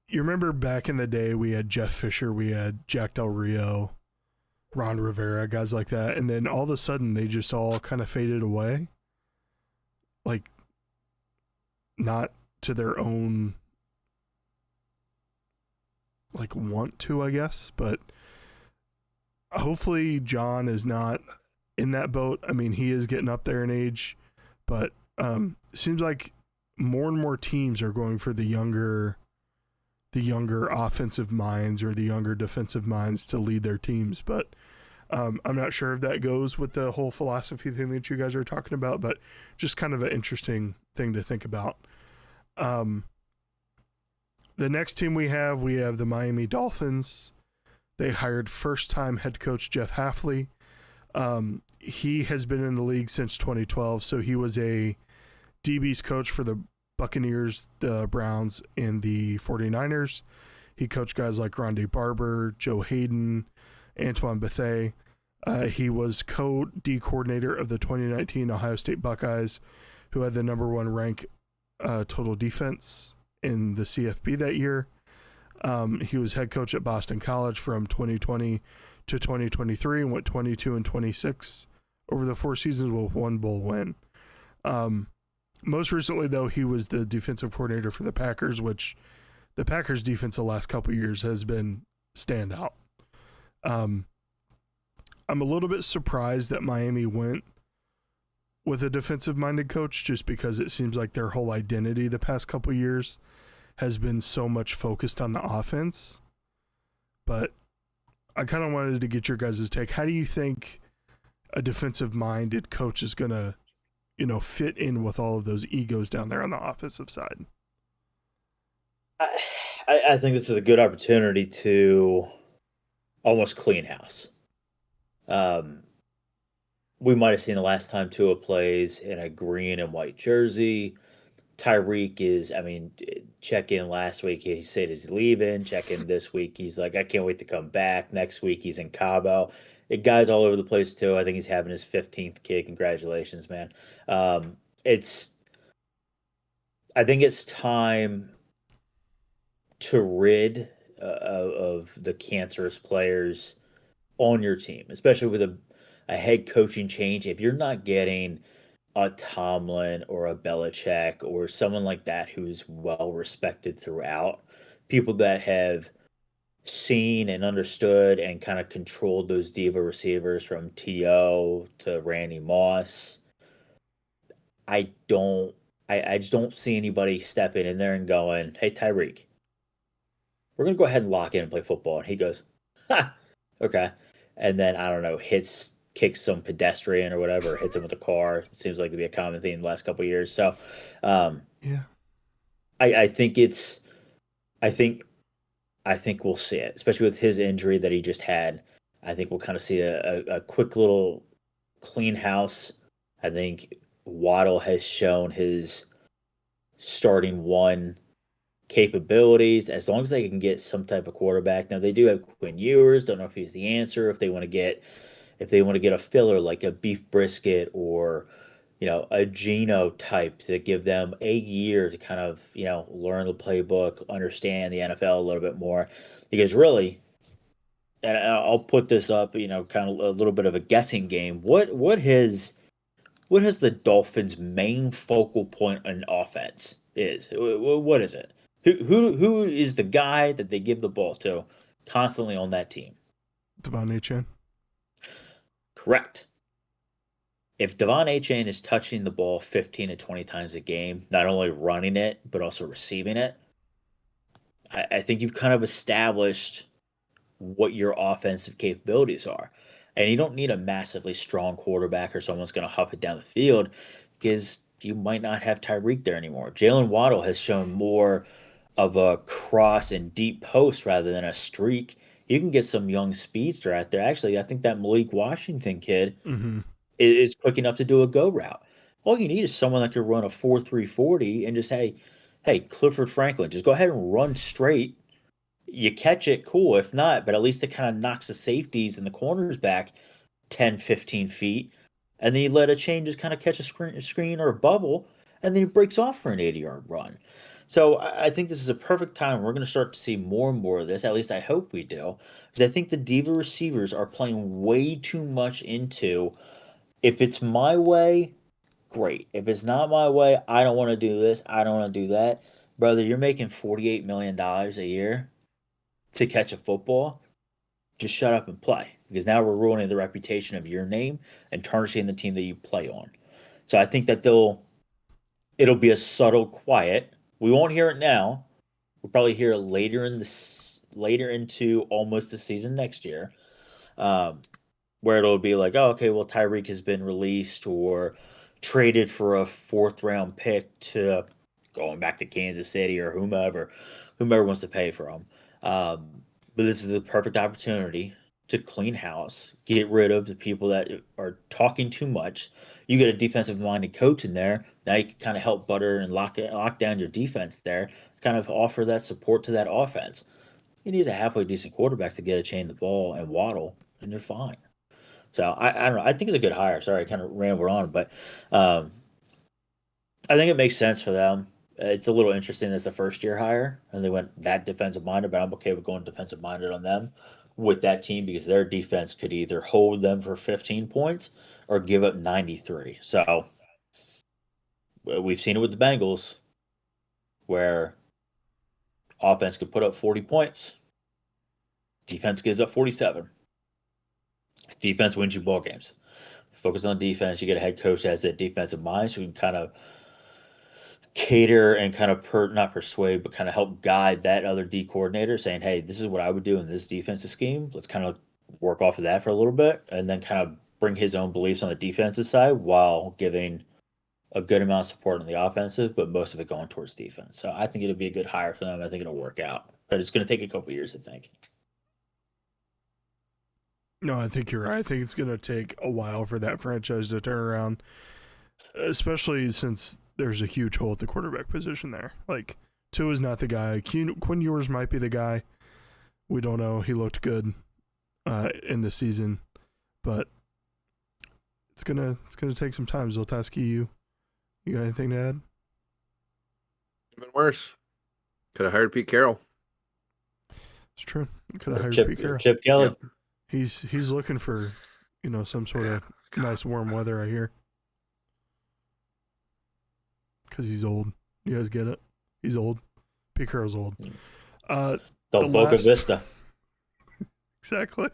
you remember back in the day, we had Jeff Fisher, we had Jack Del Rio, Ron Rivera, guys like that. And then all of a sudden they just all kind of faded away. Like, not to their own like want to, I guess, but hopefully John is not in that boat. I mean, he is getting up there in age, but it seems like more and more teams are going for the younger offensive minds or the younger defensive minds to lead their teams. But I'm not sure if that goes with the whole philosophy thing that you guys are talking about, but just kind of an interesting thing to think about. The next team we have the Miami Dolphins. They hired first-time head coach Jeff Hafley. He has been in the league since 2012, so he was a DB's coach for the Buccaneers, the Browns, and the 49ers. He coached guys like Rondé Barber, Joe Hayden, Antoine Bethea. He was co-D coordinator of the 2019 Ohio State Buckeyes, who had the number one rank total defense in the CFB that year. He was head coach at Boston College from 2020 to 2023 and went 22-26 over the 4 seasons with 1 bowl win. Most recently, though, he was the defensive coordinator for the Packers, which the Packers' defense the last couple of years has been standout. I'm a little bit surprised that Miami went with a defensive-minded coach just because it seems like their whole identity the past couple of years has been so much focused on the offense. But I kind of wanted to get your guys' take. How do you think a defensive-minded coach is going to, fit in with all of those egos down there on the offensive side? I think this is a good opportunity to almost clean house. We might have seen the last time Tua plays in a green and white jersey. Tyreek is, check in last week. He said he's leaving. Check in this week. He's like, I can't wait to come back. Next week, he's in Cabo. The guy's all over the place, too. I think he's having his 15th kid. Congratulations, man. I think it's time to rid of the cancerous players on your team, especially with a head coaching change. If you're not getting a Tomlin or a Belichick or someone like that who's well respected throughout, people that have seen and understood and kind of controlled those diva receivers from T.O. to Randy Moss, I just don't see anybody stepping in there and going, hey, Tyreek, we're going to go ahead and lock in and play football. And he goes, ha, okay. And then, I don't know, kicks some pedestrian or whatever, hits him with a car. It seems like to be a common theme the last couple of years. So, yeah, I think we'll see it, especially with his injury that he just had. I think we'll kind of see a quick little clean house. I think Waddle has shown his starting one capabilities as long as they can get some type of quarterback. Now they do have Quinn Ewers. Don't know if he's the answer. If they want to get a filler like a Beef Brisket or a Geno type to give them a year to kind of learn the playbook, understand the NFL a little bit more, because really, and I'll put this up, kind of a little bit of a guessing game. What has the Dolphins' main focal point in offense is? What is it? Who is the guy that they give the ball to constantly on that team? Devon Achane. Correct. If Devon Achane is touching the ball 15 to 20 times a game, not only running it, but also receiving it, I think you've kind of established what your offensive capabilities are. And you don't need a massively strong quarterback or someone's going to huff it down the field because you might not have Tyreek there anymore. Jalen Waddle has shown more of a cross and deep post rather than a streak. You can get some young speedster out there. Actually, I think that Malik Washington kid is quick enough to do a go route. All you need is someone that can run a 4.340 and just, hey, Clifford Franklin, just go ahead and run straight. You catch it, cool. If not, but at least it kind of knocks the safeties and the corners back 10, 15 feet. And then you let Achane just kind of catch a screen or a bubble, and then he breaks off for an 80-yard run. So I think this is a perfect time. We're going to start to see more and more of this. At least I hope we do. Because I think the diva receivers are playing way too much into, if it's my way, great. If it's not my way, I don't want to do this. I don't want to do that. Brother, you're making $48 million a year to catch a football. Just shut up and play. Because now we're ruining the reputation of your name and tarnishing the team that you play on. So I think that it'll be a subtle quiet. We won't hear it now. We'll probably hear it later into almost the season next year, where it'll be like, oh, okay, well, Tyreek has been released or traded for a 4th-round pick to going back to Kansas City or whomever wants to pay for him. but this is the perfect opportunity to clean house, get rid of the people that are talking too much. You get a defensive minded coach in there. Now you can kind of help butter and lock down your defense there, kind of offer that support to that offense. He needs a halfway decent quarterback to get a chain the ball and waddle, and you're fine. So I don't know. I think it's a good hire. Sorry, I kind of rambled on, but um, I think it makes sense for them. It's a little interesting as the first year hire, and they went that defensive minded, but I'm okay with going defensive minded on them with that team because their defense could either hold them for 15 points or give up 93. So we've seen it with the Bengals where offense could put up 40 points, defense gives up 47. Defense wins you ball games. Focus on defense. You get a head coach that has that defensive mind, so you can kind of cater and kind of not persuade, but kind of help guide that other D coordinator, saying, "Hey, this is what I would do in this defensive scheme. Let's kind of work off of that for a little bit, and then kind of bring his own beliefs on the defensive side while giving a good amount of support on the offensive, but most of it going towards defense." So I think it'll be a good hire for them. I think it'll work out, but it's going to take a couple years, I think. No, I think you're right. I think it's going to take a while for that franchise to turn around, especially since there's a huge hole at the quarterback position there. Like, Tua's not the guy. Quinn Ewers might be the guy. We don't know. He looked good in the season, but it's gonna take some time. Zoltaski, you got anything to add? Even worse. Could have hired Pete Carroll. It's true. Could have hired Pete Carroll. Chip Kelly. Yep. He's looking for, some sort of nice warm weather, I hear. Because he's old. You guys get it? He's old. Pete Carroll's old. The Boca Vista. Exactly.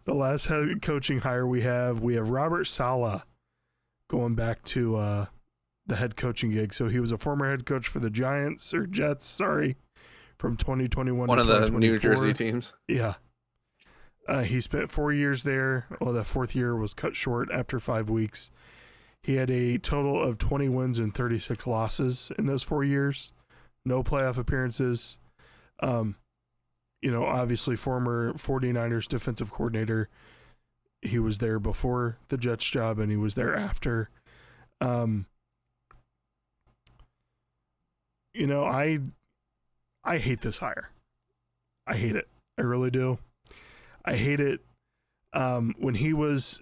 The last head coaching hire we have Robert Saleh going back to the head coaching gig. So he was a former head coach for the Jets, from 2021 One to of the New Jersey teams. Yeah. He spent 4 years there. Well, the fourth year was cut short after 5 weeks. He had a total of 20 wins and 36 losses in those 4 years. No playoff appearances. Obviously former 49ers defensive coordinator. He was there before the Jets job and he was there after. I hate this hire. I hate it. I really do. I hate it. When he was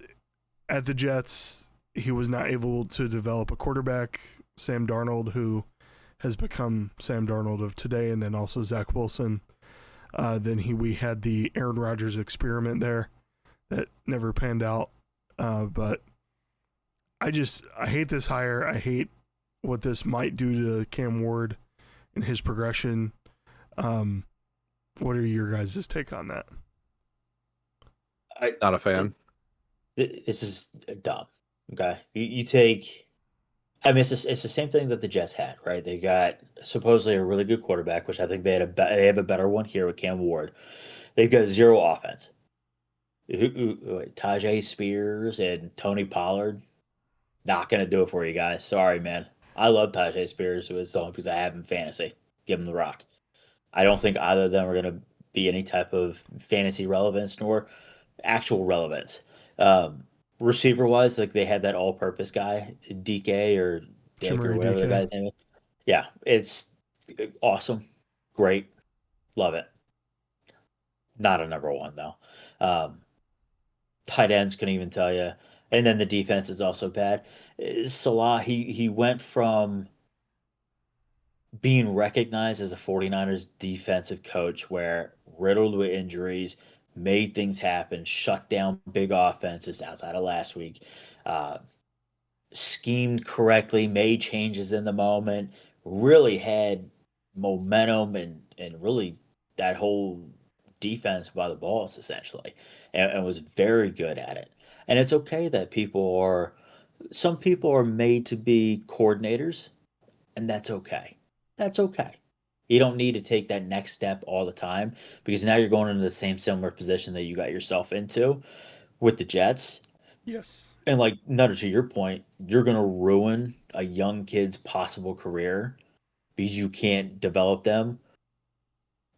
at the Jets, he was not able to develop a quarterback, Sam Darnold, who has become Sam Darnold of today, and then also Zach Wilson. Then we had the Aaron Rodgers experiment there that never panned out. But I hate this hire. I hate what this might do to Cam Ward and his progression. What are your guys' take on that? Not a fan. This is dumb. Okay, you take. I mean, it's the same thing that the Jets had, right? They got supposedly a really good quarterback, which I think they have a better one here with Cam Ward. They've got zero offense. Tajay Spears and Tony Pollard, not gonna do it for you guys. Sorry, man. I love Tajay Spears. It's the only because I have in fantasy. Give him the rock. I don't think either of them are gonna be any type of fantasy relevance nor actual relevance. Receiver wise, like they had that all purpose guy, DK or Dick or whatever the guy's name is. Yeah, it's awesome. Great. Love it. Not a number one though. Tight ends couldn't even tell you. And then the defense is also bad. Saleh, he went from being recognized as a 49ers defensive coach where riddled with injuries, made things happen, shut down big offenses outside of last week, schemed correctly, made changes in the moment, really had momentum and really that whole defense by the balls essentially, and was very good at it. And it's okay that some people are made to be coordinators, and that's okay. That's okay. You don't need to take that next step all the time because now you're going into the same similar position that you got yourself into with the Jets. Yes. And like Nutter, to your point, you're going to ruin a young kid's possible career because you can't develop them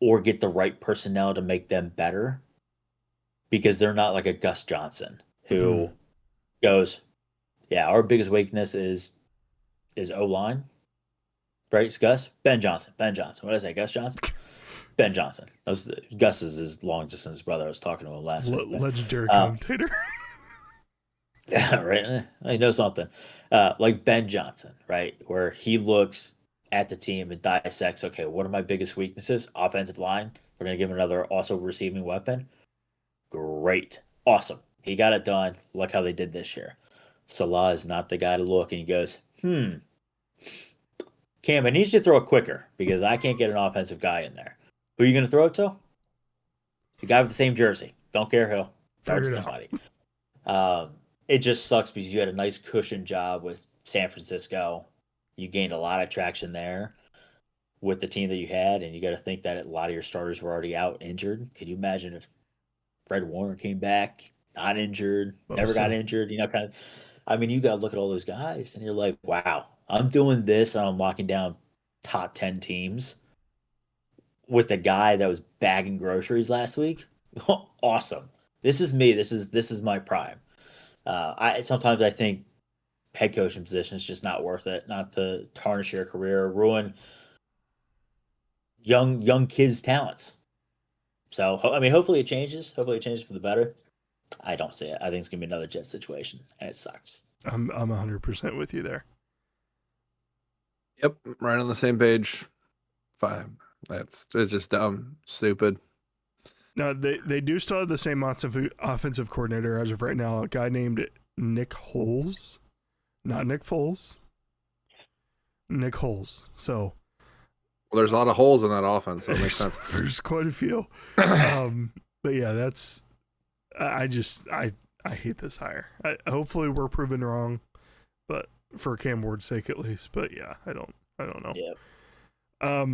or get the right personnel to make them better, because they're not like a Gus Johnson who goes, yeah, our biggest weakness is O-line. Right, it's Gus? Ben Johnson. Ben Johnson. What did I say? Gus Johnson? Ben Johnson. Gus is his long distance brother. I was talking to him last week. Legendary commentator. Yeah, right. I know something. Like Ben Johnson, right? Where he looks at the team and dissects, okay, what are my biggest weaknesses? Offensive line. We're going to give him another also receiving weapon. Great. Awesome. He got it done. Look how they did this year. Saleh is not the guy to look, and he goes, Cam, I need you to throw it quicker because I can't get an offensive guy in there. Who are you going to throw it to? The guy with the same jersey. Don't care who. Throw it to somebody. It just sucks because you had a nice cushion job with San Francisco. You gained a lot of traction there with the team that you had, and you got to think that a lot of your starters were already out injured. Could you imagine if Fred Warner came back, not injured, never got injured? You know, kind of. I mean, you got to look at all those guys, and you're like, wow, I'm doing this, and I'm locking down top 10 teams with the guy that was bagging groceries last week. Awesome. This is me. This is my prime. Sometimes I think head coaching position is just not worth it. Not to tarnish your career, ruin young kids' talents. So I mean, hopefully it changes. Hopefully it changes for the better. I don't see it. I think it's gonna be another Jet situation, and it sucks. I'm 100% with you there. Yep, right on the same page. Fine. It's just dumb, stupid. No, they do still have the same offensive coordinator as of right now. A guy named Nick Holes, not Nick Foles. Nick Holes. So, well, there's a lot of holes in that offense, so it makes sense. There's quite a few. But yeah, that's. I hate this hire. Hopefully, we're proven wrong, but for Cam Ward's sake at least. But yeah, I don't know. Yeah.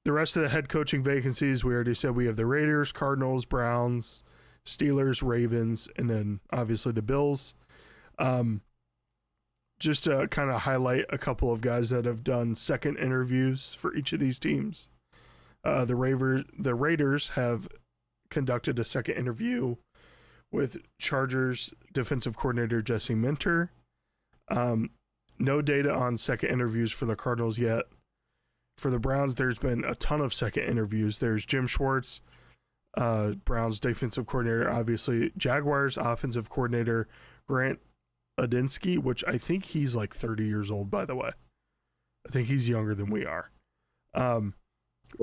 The rest of the head coaching vacancies, we already said we have the Raiders, Cardinals, Browns, Steelers, Ravens, and then obviously the Bills. Just to kind of highlight a couple of guys that have done second interviews for each of these teams. The Raiders have conducted a second interview with Chargers defensive coordinator Jesse Minter. No data on second interviews for the Cardinals yet. For the Browns, there's been a ton of second interviews. There's Jim Schwartz, Browns defensive coordinator, obviously. Jaguars offensive coordinator Grant Adinsky, which I think he's like 30 years old, by the way. I think he's younger than we are. Cool.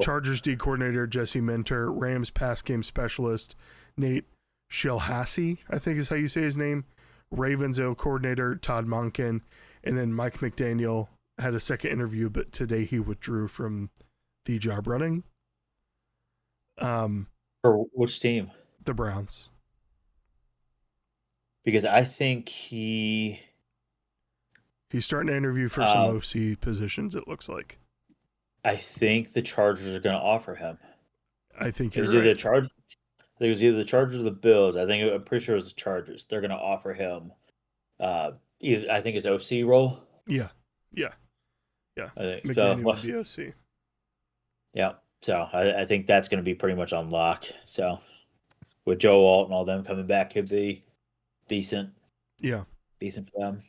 Chargers D coordinator Jesse Minter, Rams pass game specialist Nate Shilhassi, I think is how you say his name. Ravens O coordinator Todd Monken, and then Mike McDaniel had a second interview, but today he withdrew from the job running. For which team? The Browns. Because I think he's starting to interview for some OC positions, it looks like. I think the Chargers are going to offer him. I think it you're was right. I think it was either the Chargers or the Bills. I'm pretty sure it was the Chargers. They're going to offer him. I think his OC role. Yeah. I think McDaniel so. would be OC. Yeah. So I think that's going to be pretty much on lock. So with Joe Alt and all them coming back, could be decent. Yeah. Decent for them.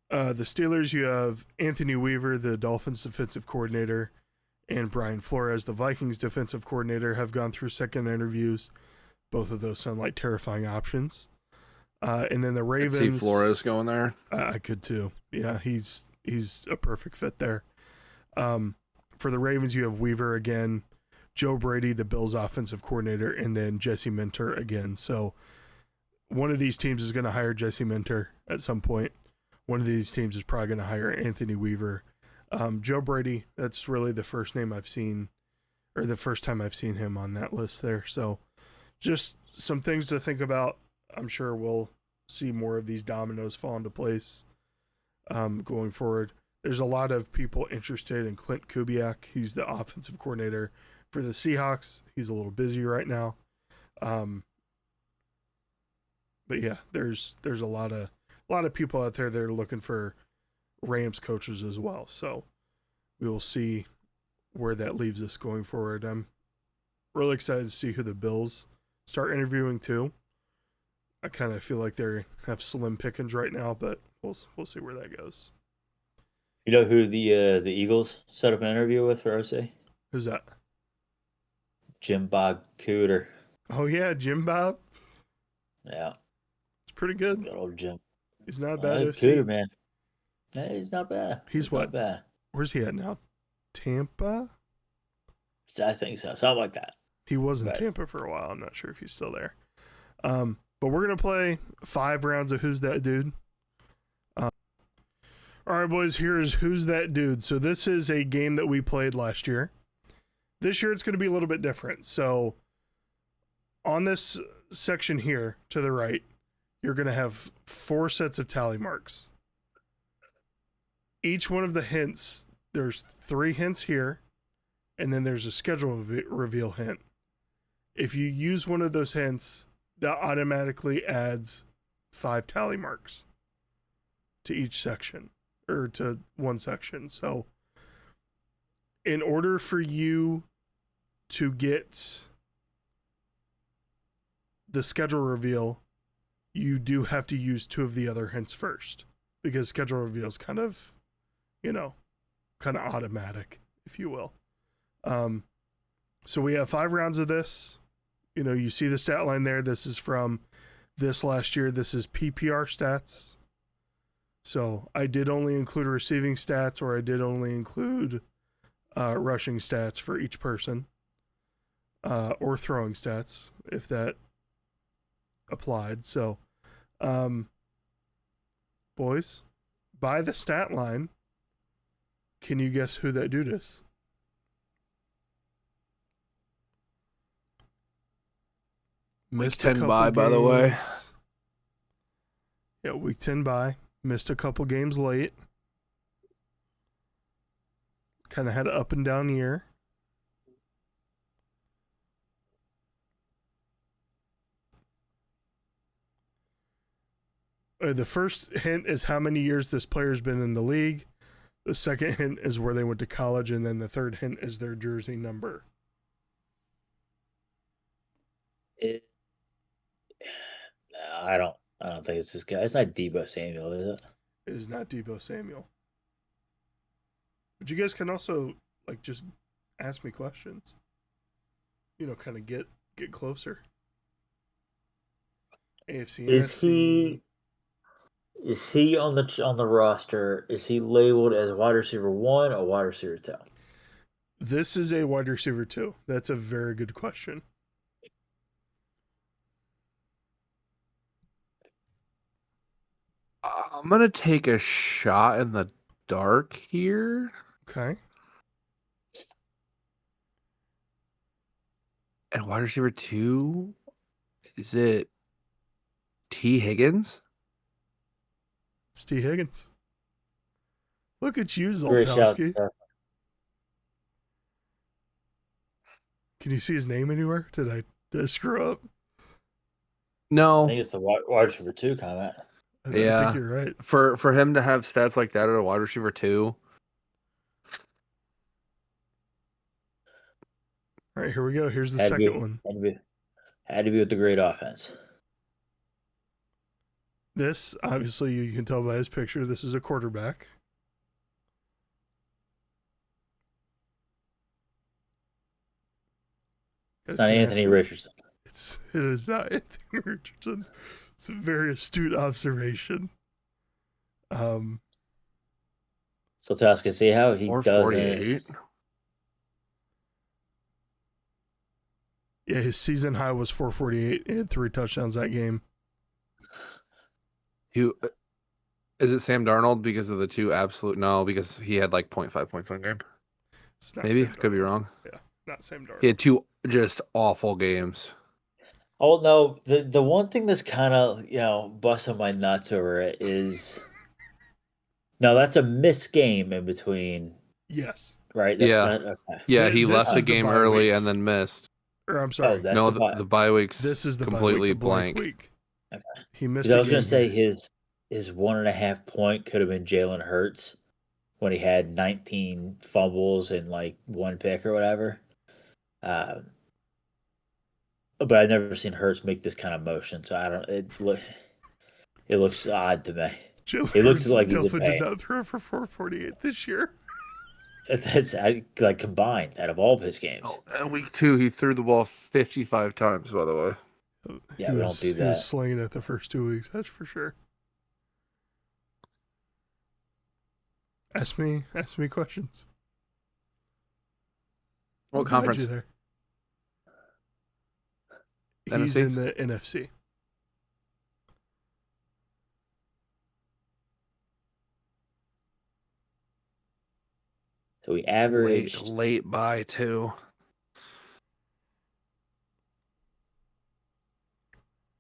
The Steelers, you have Anthony Weaver, the Dolphins defensive coordinator, and Brian Flores, the Vikings defensive coordinator, have gone through second interviews. Both of those sound like terrifying options. And then the Ravens. I see Flores going there. I could too. Yeah, he's a perfect fit there. For the Ravens, you have Weaver again, Joe Brady, the Bills offensive coordinator, and then Jesse Minter again. So one of these teams is going to hire Jesse Minter at some point. One of these teams is probably going to hire Anthony Weaver. Joe Brady, that's really the first name I've seen, or the first time I've seen him on that list there. So just some things to think about. I'm sure we'll see more of these dominoes fall into place going forward. There's a lot of people interested in Clint Kubiak. He's the offensive coordinator for the Seahawks. He's a little busy right now. But yeah, there's a lot of people out there that are looking for Rams coaches as well. So we will see where that leaves us going forward. I'm really excited to see who the Bills start interviewing too. I kind of feel like they have slim pickings right now, but we'll see where that goes. You know who the Eagles set up an interview with for OC? Who's that? Jim Bob Cooter. Oh yeah, Jim Bob. Yeah, It's pretty good. good old Jim. He's not a bad OC. Cooter, man. Yeah, he's not bad. He's what? Not bad. Where's he at now? Tampa? I think so. Something like that. He was in Right. Tampa for a while. I'm not sure if he's still there. But we're going to play 5 rounds of Who's That Dude? All right, boys, here's Who's That Dude. So this is a game that we played last year. This year it's going to be a little bit different. So on this section here to the right, you're going to have 4 sets of tally marks. Each one of the hints, there's 3 hints here, and then there's a schedule reveal hint. If you use one of those hints, that automatically adds 5 tally marks to each section, or to one section. So in order for you to get the schedule reveal, you do have to use 2 of the other hints first, because schedule reveal is kind of, kind of automatic, if you will. So we have 5 rounds of this. You see the stat line there. This is from this last year. This is PPR stats. So I did only include receiving stats, or I did only include rushing stats for each person, or throwing stats, if that applied. So, boys, by the stat line, can you guess who that dude is? Week 10 bye, by the way. Yeah, week 10 bye. Missed a couple games late. Kind of had an up and down year. The first hint is how many years this player's been in the league. The second hint is where they went to college, and then the third hint is their jersey number. I don't think it's this guy. It's not Deebo Samuel, is it? It is not Deebo Samuel. But you guys can also just ask me questions. Kind of get closer. AFC. Is he on the roster? Is he labeled as wide receiver 1 or wide receiver 2? This is a wide receiver 2. That's a very good question. I'm going to take a shot in the dark here. Okay. And wide receiver 2, is it T. Higgins? It's T. Higgins. Look at you, Great shout, Zoltowski. sir. Can you see his name anywhere? Did I screw up? I No. think it's the wide receiver 2 comment. I Yeah. think you're right. For him to have stats like that at a wide receiver 2. All right, here we go. Here's the second one. Had to be with the great offense. This, obviously, you can tell by his picture, this is a quarterback. It's not Anthony Richardson. It is not Anthony Richardson. It's a very astute observation. So Task can see how he Or does 48. Yeah, his season high was 448. He had 3 touchdowns that game. Is it Sam Darnold because of the 2 absolute? No, because he had 0.5 points one game. It's not Maybe. Sam Could be Darnold. wrong. Yeah, not Sam Darnold. He had 2 just awful games. Oh no, the one thing that's kind of busting my nuts over it is, no, that's a missed game in between, Yes. right? Yeah. Okay. Yeah, he This left is the the game bye early week. and then missed. Or I'm sorry. that's No, the the bye week's This is the bye completely week, the blank blank. week. Okay. He missed. Because I was going to say his 1.5 point could have been Jalen Hurts, when he had 19 fumbles and like one pick or whatever. But I've never seen Hurts make this kind of motion, so I don't. It looks odd to me. Jalen It looks Hurts like he's in definitely did pain. not throw for 448 this year. That's like combined out of all of his games. Oh, and week 2, he threw the ball 55 times, by the way. Yeah, we don't do He was that. slinging it the first 2 weeks, that's for sure. Ask me questions. What I'm glad conference? you're there. He's NFC? in the NFC. So we averaged. Late by 2.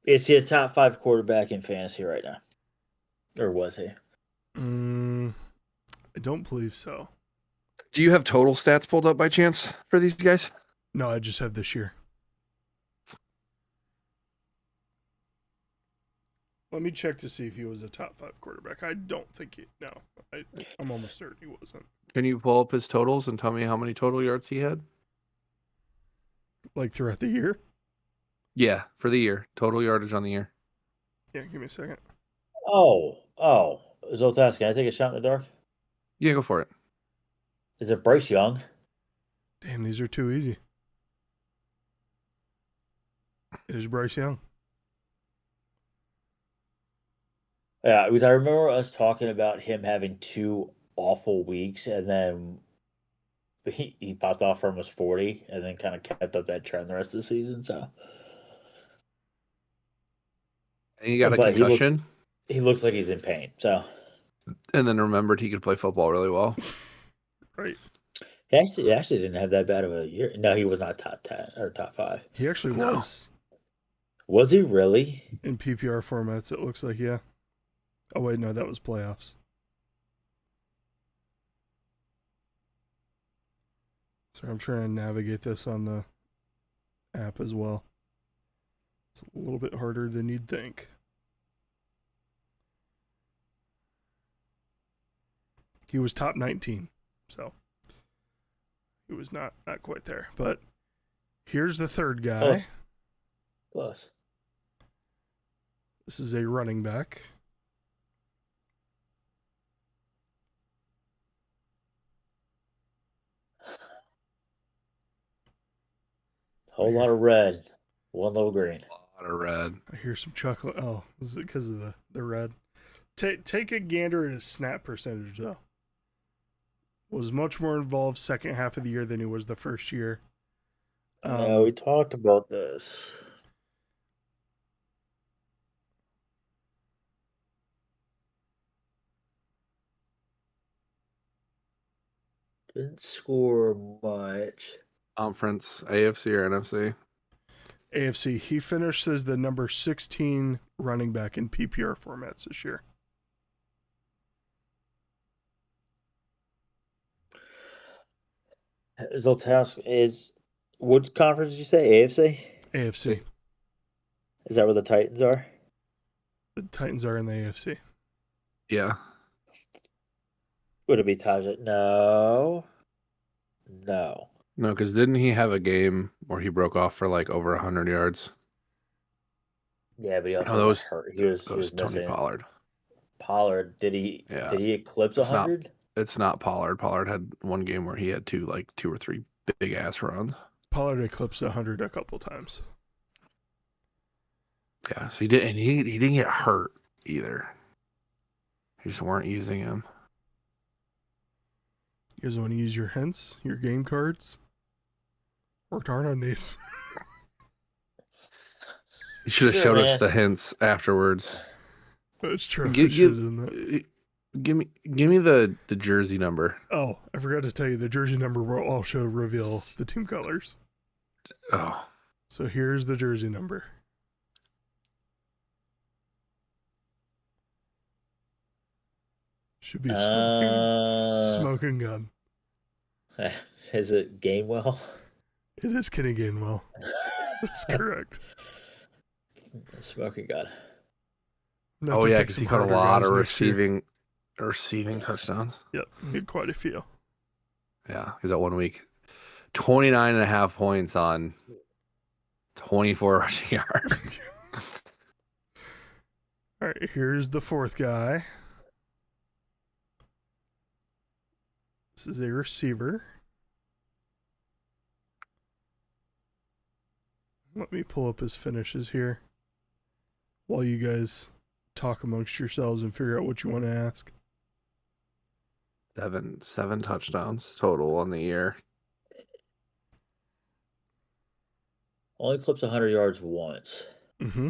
Is he a top 5 quarterback in fantasy right now? Or was he? I don't believe so. Do you have total stats pulled up by chance for these guys? No, I just have this year. Let me check to see if he was a top 5 quarterback. I don't think he. No, I'm almost certain he wasn't. Can you pull up his totals and tell me how many total yards he had? Like throughout the year? Yeah, for the year. Total yardage on the year. Yeah, give me a second. Oh. Zoltas, can I take a shot in the dark? Yeah, go for it. Is it Bryce Young? Damn, these are too easy. It is Bryce Young. Yeah, because I remember us talking about him having 2 awful weeks, and then he popped off for almost 40, and then kind of kept up that trend the rest of the season. So, And he got a But concussion, he looks like he's in pain. So and then remembered he could play football really well. Right. he actually didn't have that bad of a year. No, he was not top 10 or top 5. He actually No. was. Was he really? In PPR formats, it looks like, yeah. Oh, wait, no, that was playoffs. So I'm trying to navigate this on the app as well. It's a little bit harder than you'd think. He was top 19, so he was not quite there. But here's the third guy. Close. This is a running back. Whole lot of red, one little green. A lot of red. I hear some chocolate. Oh, is it because of the red? Take a gander at his snap percentage, though. Was much more involved second half of the year than he was the first year. No, we talked about this. Didn't score much. Conference, AFC or NFC? AFC. He finished as the number 16 running back in PPR formats this year. Zoltas is what conference did you say? AFC? AFC. Is that where the Titans are? The Titans are in the AFC. Yeah. Would it be Tajay? No. No. No, because didn't he have a game where he broke off for like over 100 yards? Yeah, but he also No, that got was hurt. He was Tony missing. Pollard. Pollard, did he eclipse It's not- 100? It's not Pollard. Pollard had one game where he had two or three big ass runs. Pollard eclipsed 100 a couple times. Yeah, so he didn't. He didn't get hurt either. They just weren't using him. You guys want to use your hints, your game cards? Worked hard on these. You should have Sure, showed us man. the hints afterwards. That's true. Gi- I should have done that. Give me the jersey number. Oh, I forgot to tell you, the jersey number will also reveal the team colors. Oh, So here's the jersey number. Should be smoking gun. Is it Gainwell? It is Kenny Gainwell. That's correct. Smoking gun. I'm gonna have oh to yeah, pick because some he caught a harder lot guys of next year. receiving. Receiving touchdowns. Yep, he had quite a few. Yeah, he's at 1 week. 29.5 points on 24 rushing yards. All right, here's the fourth guy. This is a receiver. Let me pull up his finishes here while you guys talk amongst yourselves and figure out what you want to ask. Seven touchdowns total on the year. Only clips 100 yards once. Mm-hmm.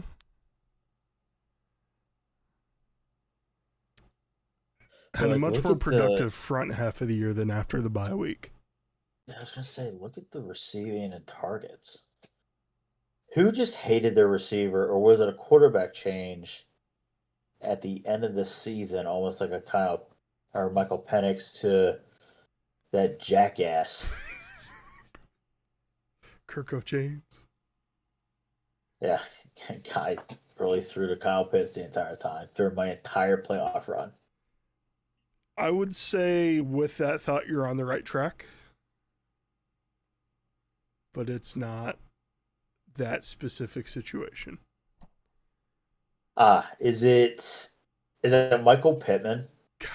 Had a much more productive front half of the year than after the bye week. I was going to say, look at the receiving and targets. Who just hated their receiver, or was it a quarterback change at the end of the season, almost like a Kyle or Michael Penix to that jackass? Kirko James. Yeah, guy really threw to Kyle Pitts the entire time during my entire playoff run. I would say with that thought, you're on the right track. But it's not that specific situation. Is it Michael Pittman? God.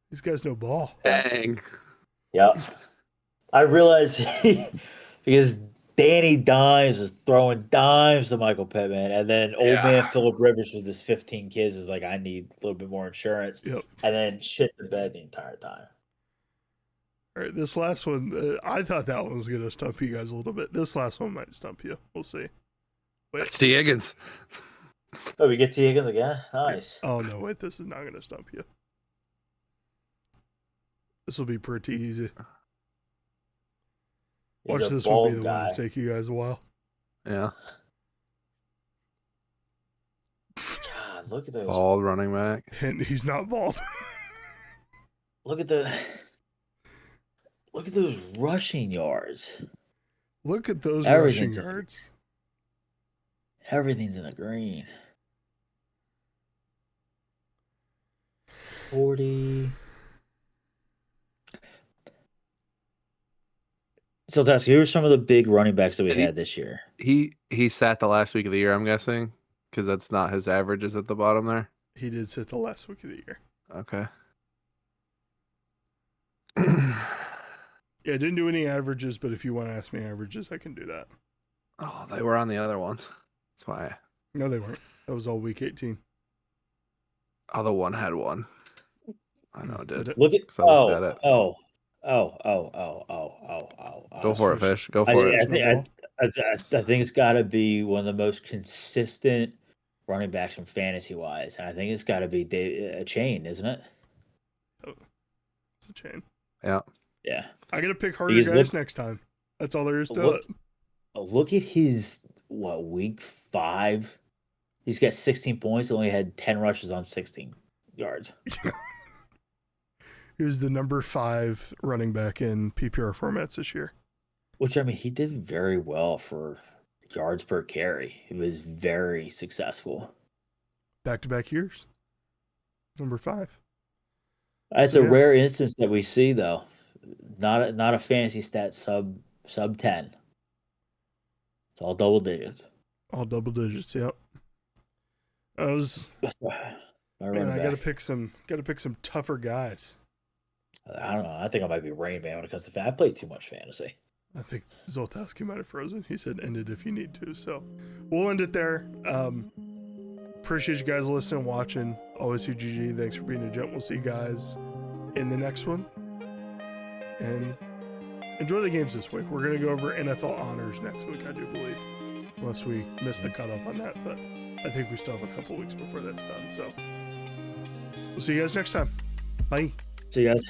These guys know ball. Dang. Yep. I realized because Danny Dimes was throwing dimes to Michael Pittman, and then old man Phillip Rivers with his 15 kids was like, I need a little bit more insurance. Yep. And then shit the bed the entire time. All right, this last one, I thought that one was going to stump you guys a little bit. This last one might stump you. We'll see. Wait. That's T. Higgins. Oh, we get T. Higgins again? Nice. Oh, no, wait, this is not going to stump you. This will be pretty easy. Watch this one be the one to take you guys a while. Yeah. God, look at those. Bald running back. And he's not bald. Look at those rushing yards. Look at those rushing yards. Everything's in the green. 40. So, Tasky, who are some of the big running backs that we had this year? He sat the last week of the year, I'm guessing, because that's not his averages at the bottom there. He did sit the last week of the year. Okay. Yeah, I didn't do any averages, but if you want to ask me averages, I can do that. Oh, they were on the other ones. That's why. No, they weren't. That was all week 18. Other one had one. I know it did. Look at Go for it, Fish. Go for it. I think it's got to be one of the most consistent running backs from fantasy wise, and I think it's got to be a chain, isn't it? Oh, it's a chain. Yeah. Yeah. I got to pick harder guys next time. That's all there is to it. Look at his week 5. He's got 16 points. Only had 10 rushes on 16 yards. He was the number 5 running back in PPR formats this year. Which, I mean, he did very well for yards per carry. He was very successful. Back-to-back years. Number 5. That's a rare instance that we see, though. Not a fantasy stat sub 10. It's all double digits. All double digits, yep. I gotta pick some tougher guys. I don't know. I think I might be Rain Man when it comes to fantasy. I played too much fantasy. I think Zoltowski might have frozen. He said end it if you need to. So we'll end it there. Appreciate you guys listening and watching. Always UGG. Thanks for being a gent. We'll see you guys in the next one. And enjoy the games this week. We're going to go over NFL honors next week, I do believe. Unless we miss the cutoff on that. But I think we still have a couple weeks before that's done. So we'll see you guys next time. Bye. See you guys.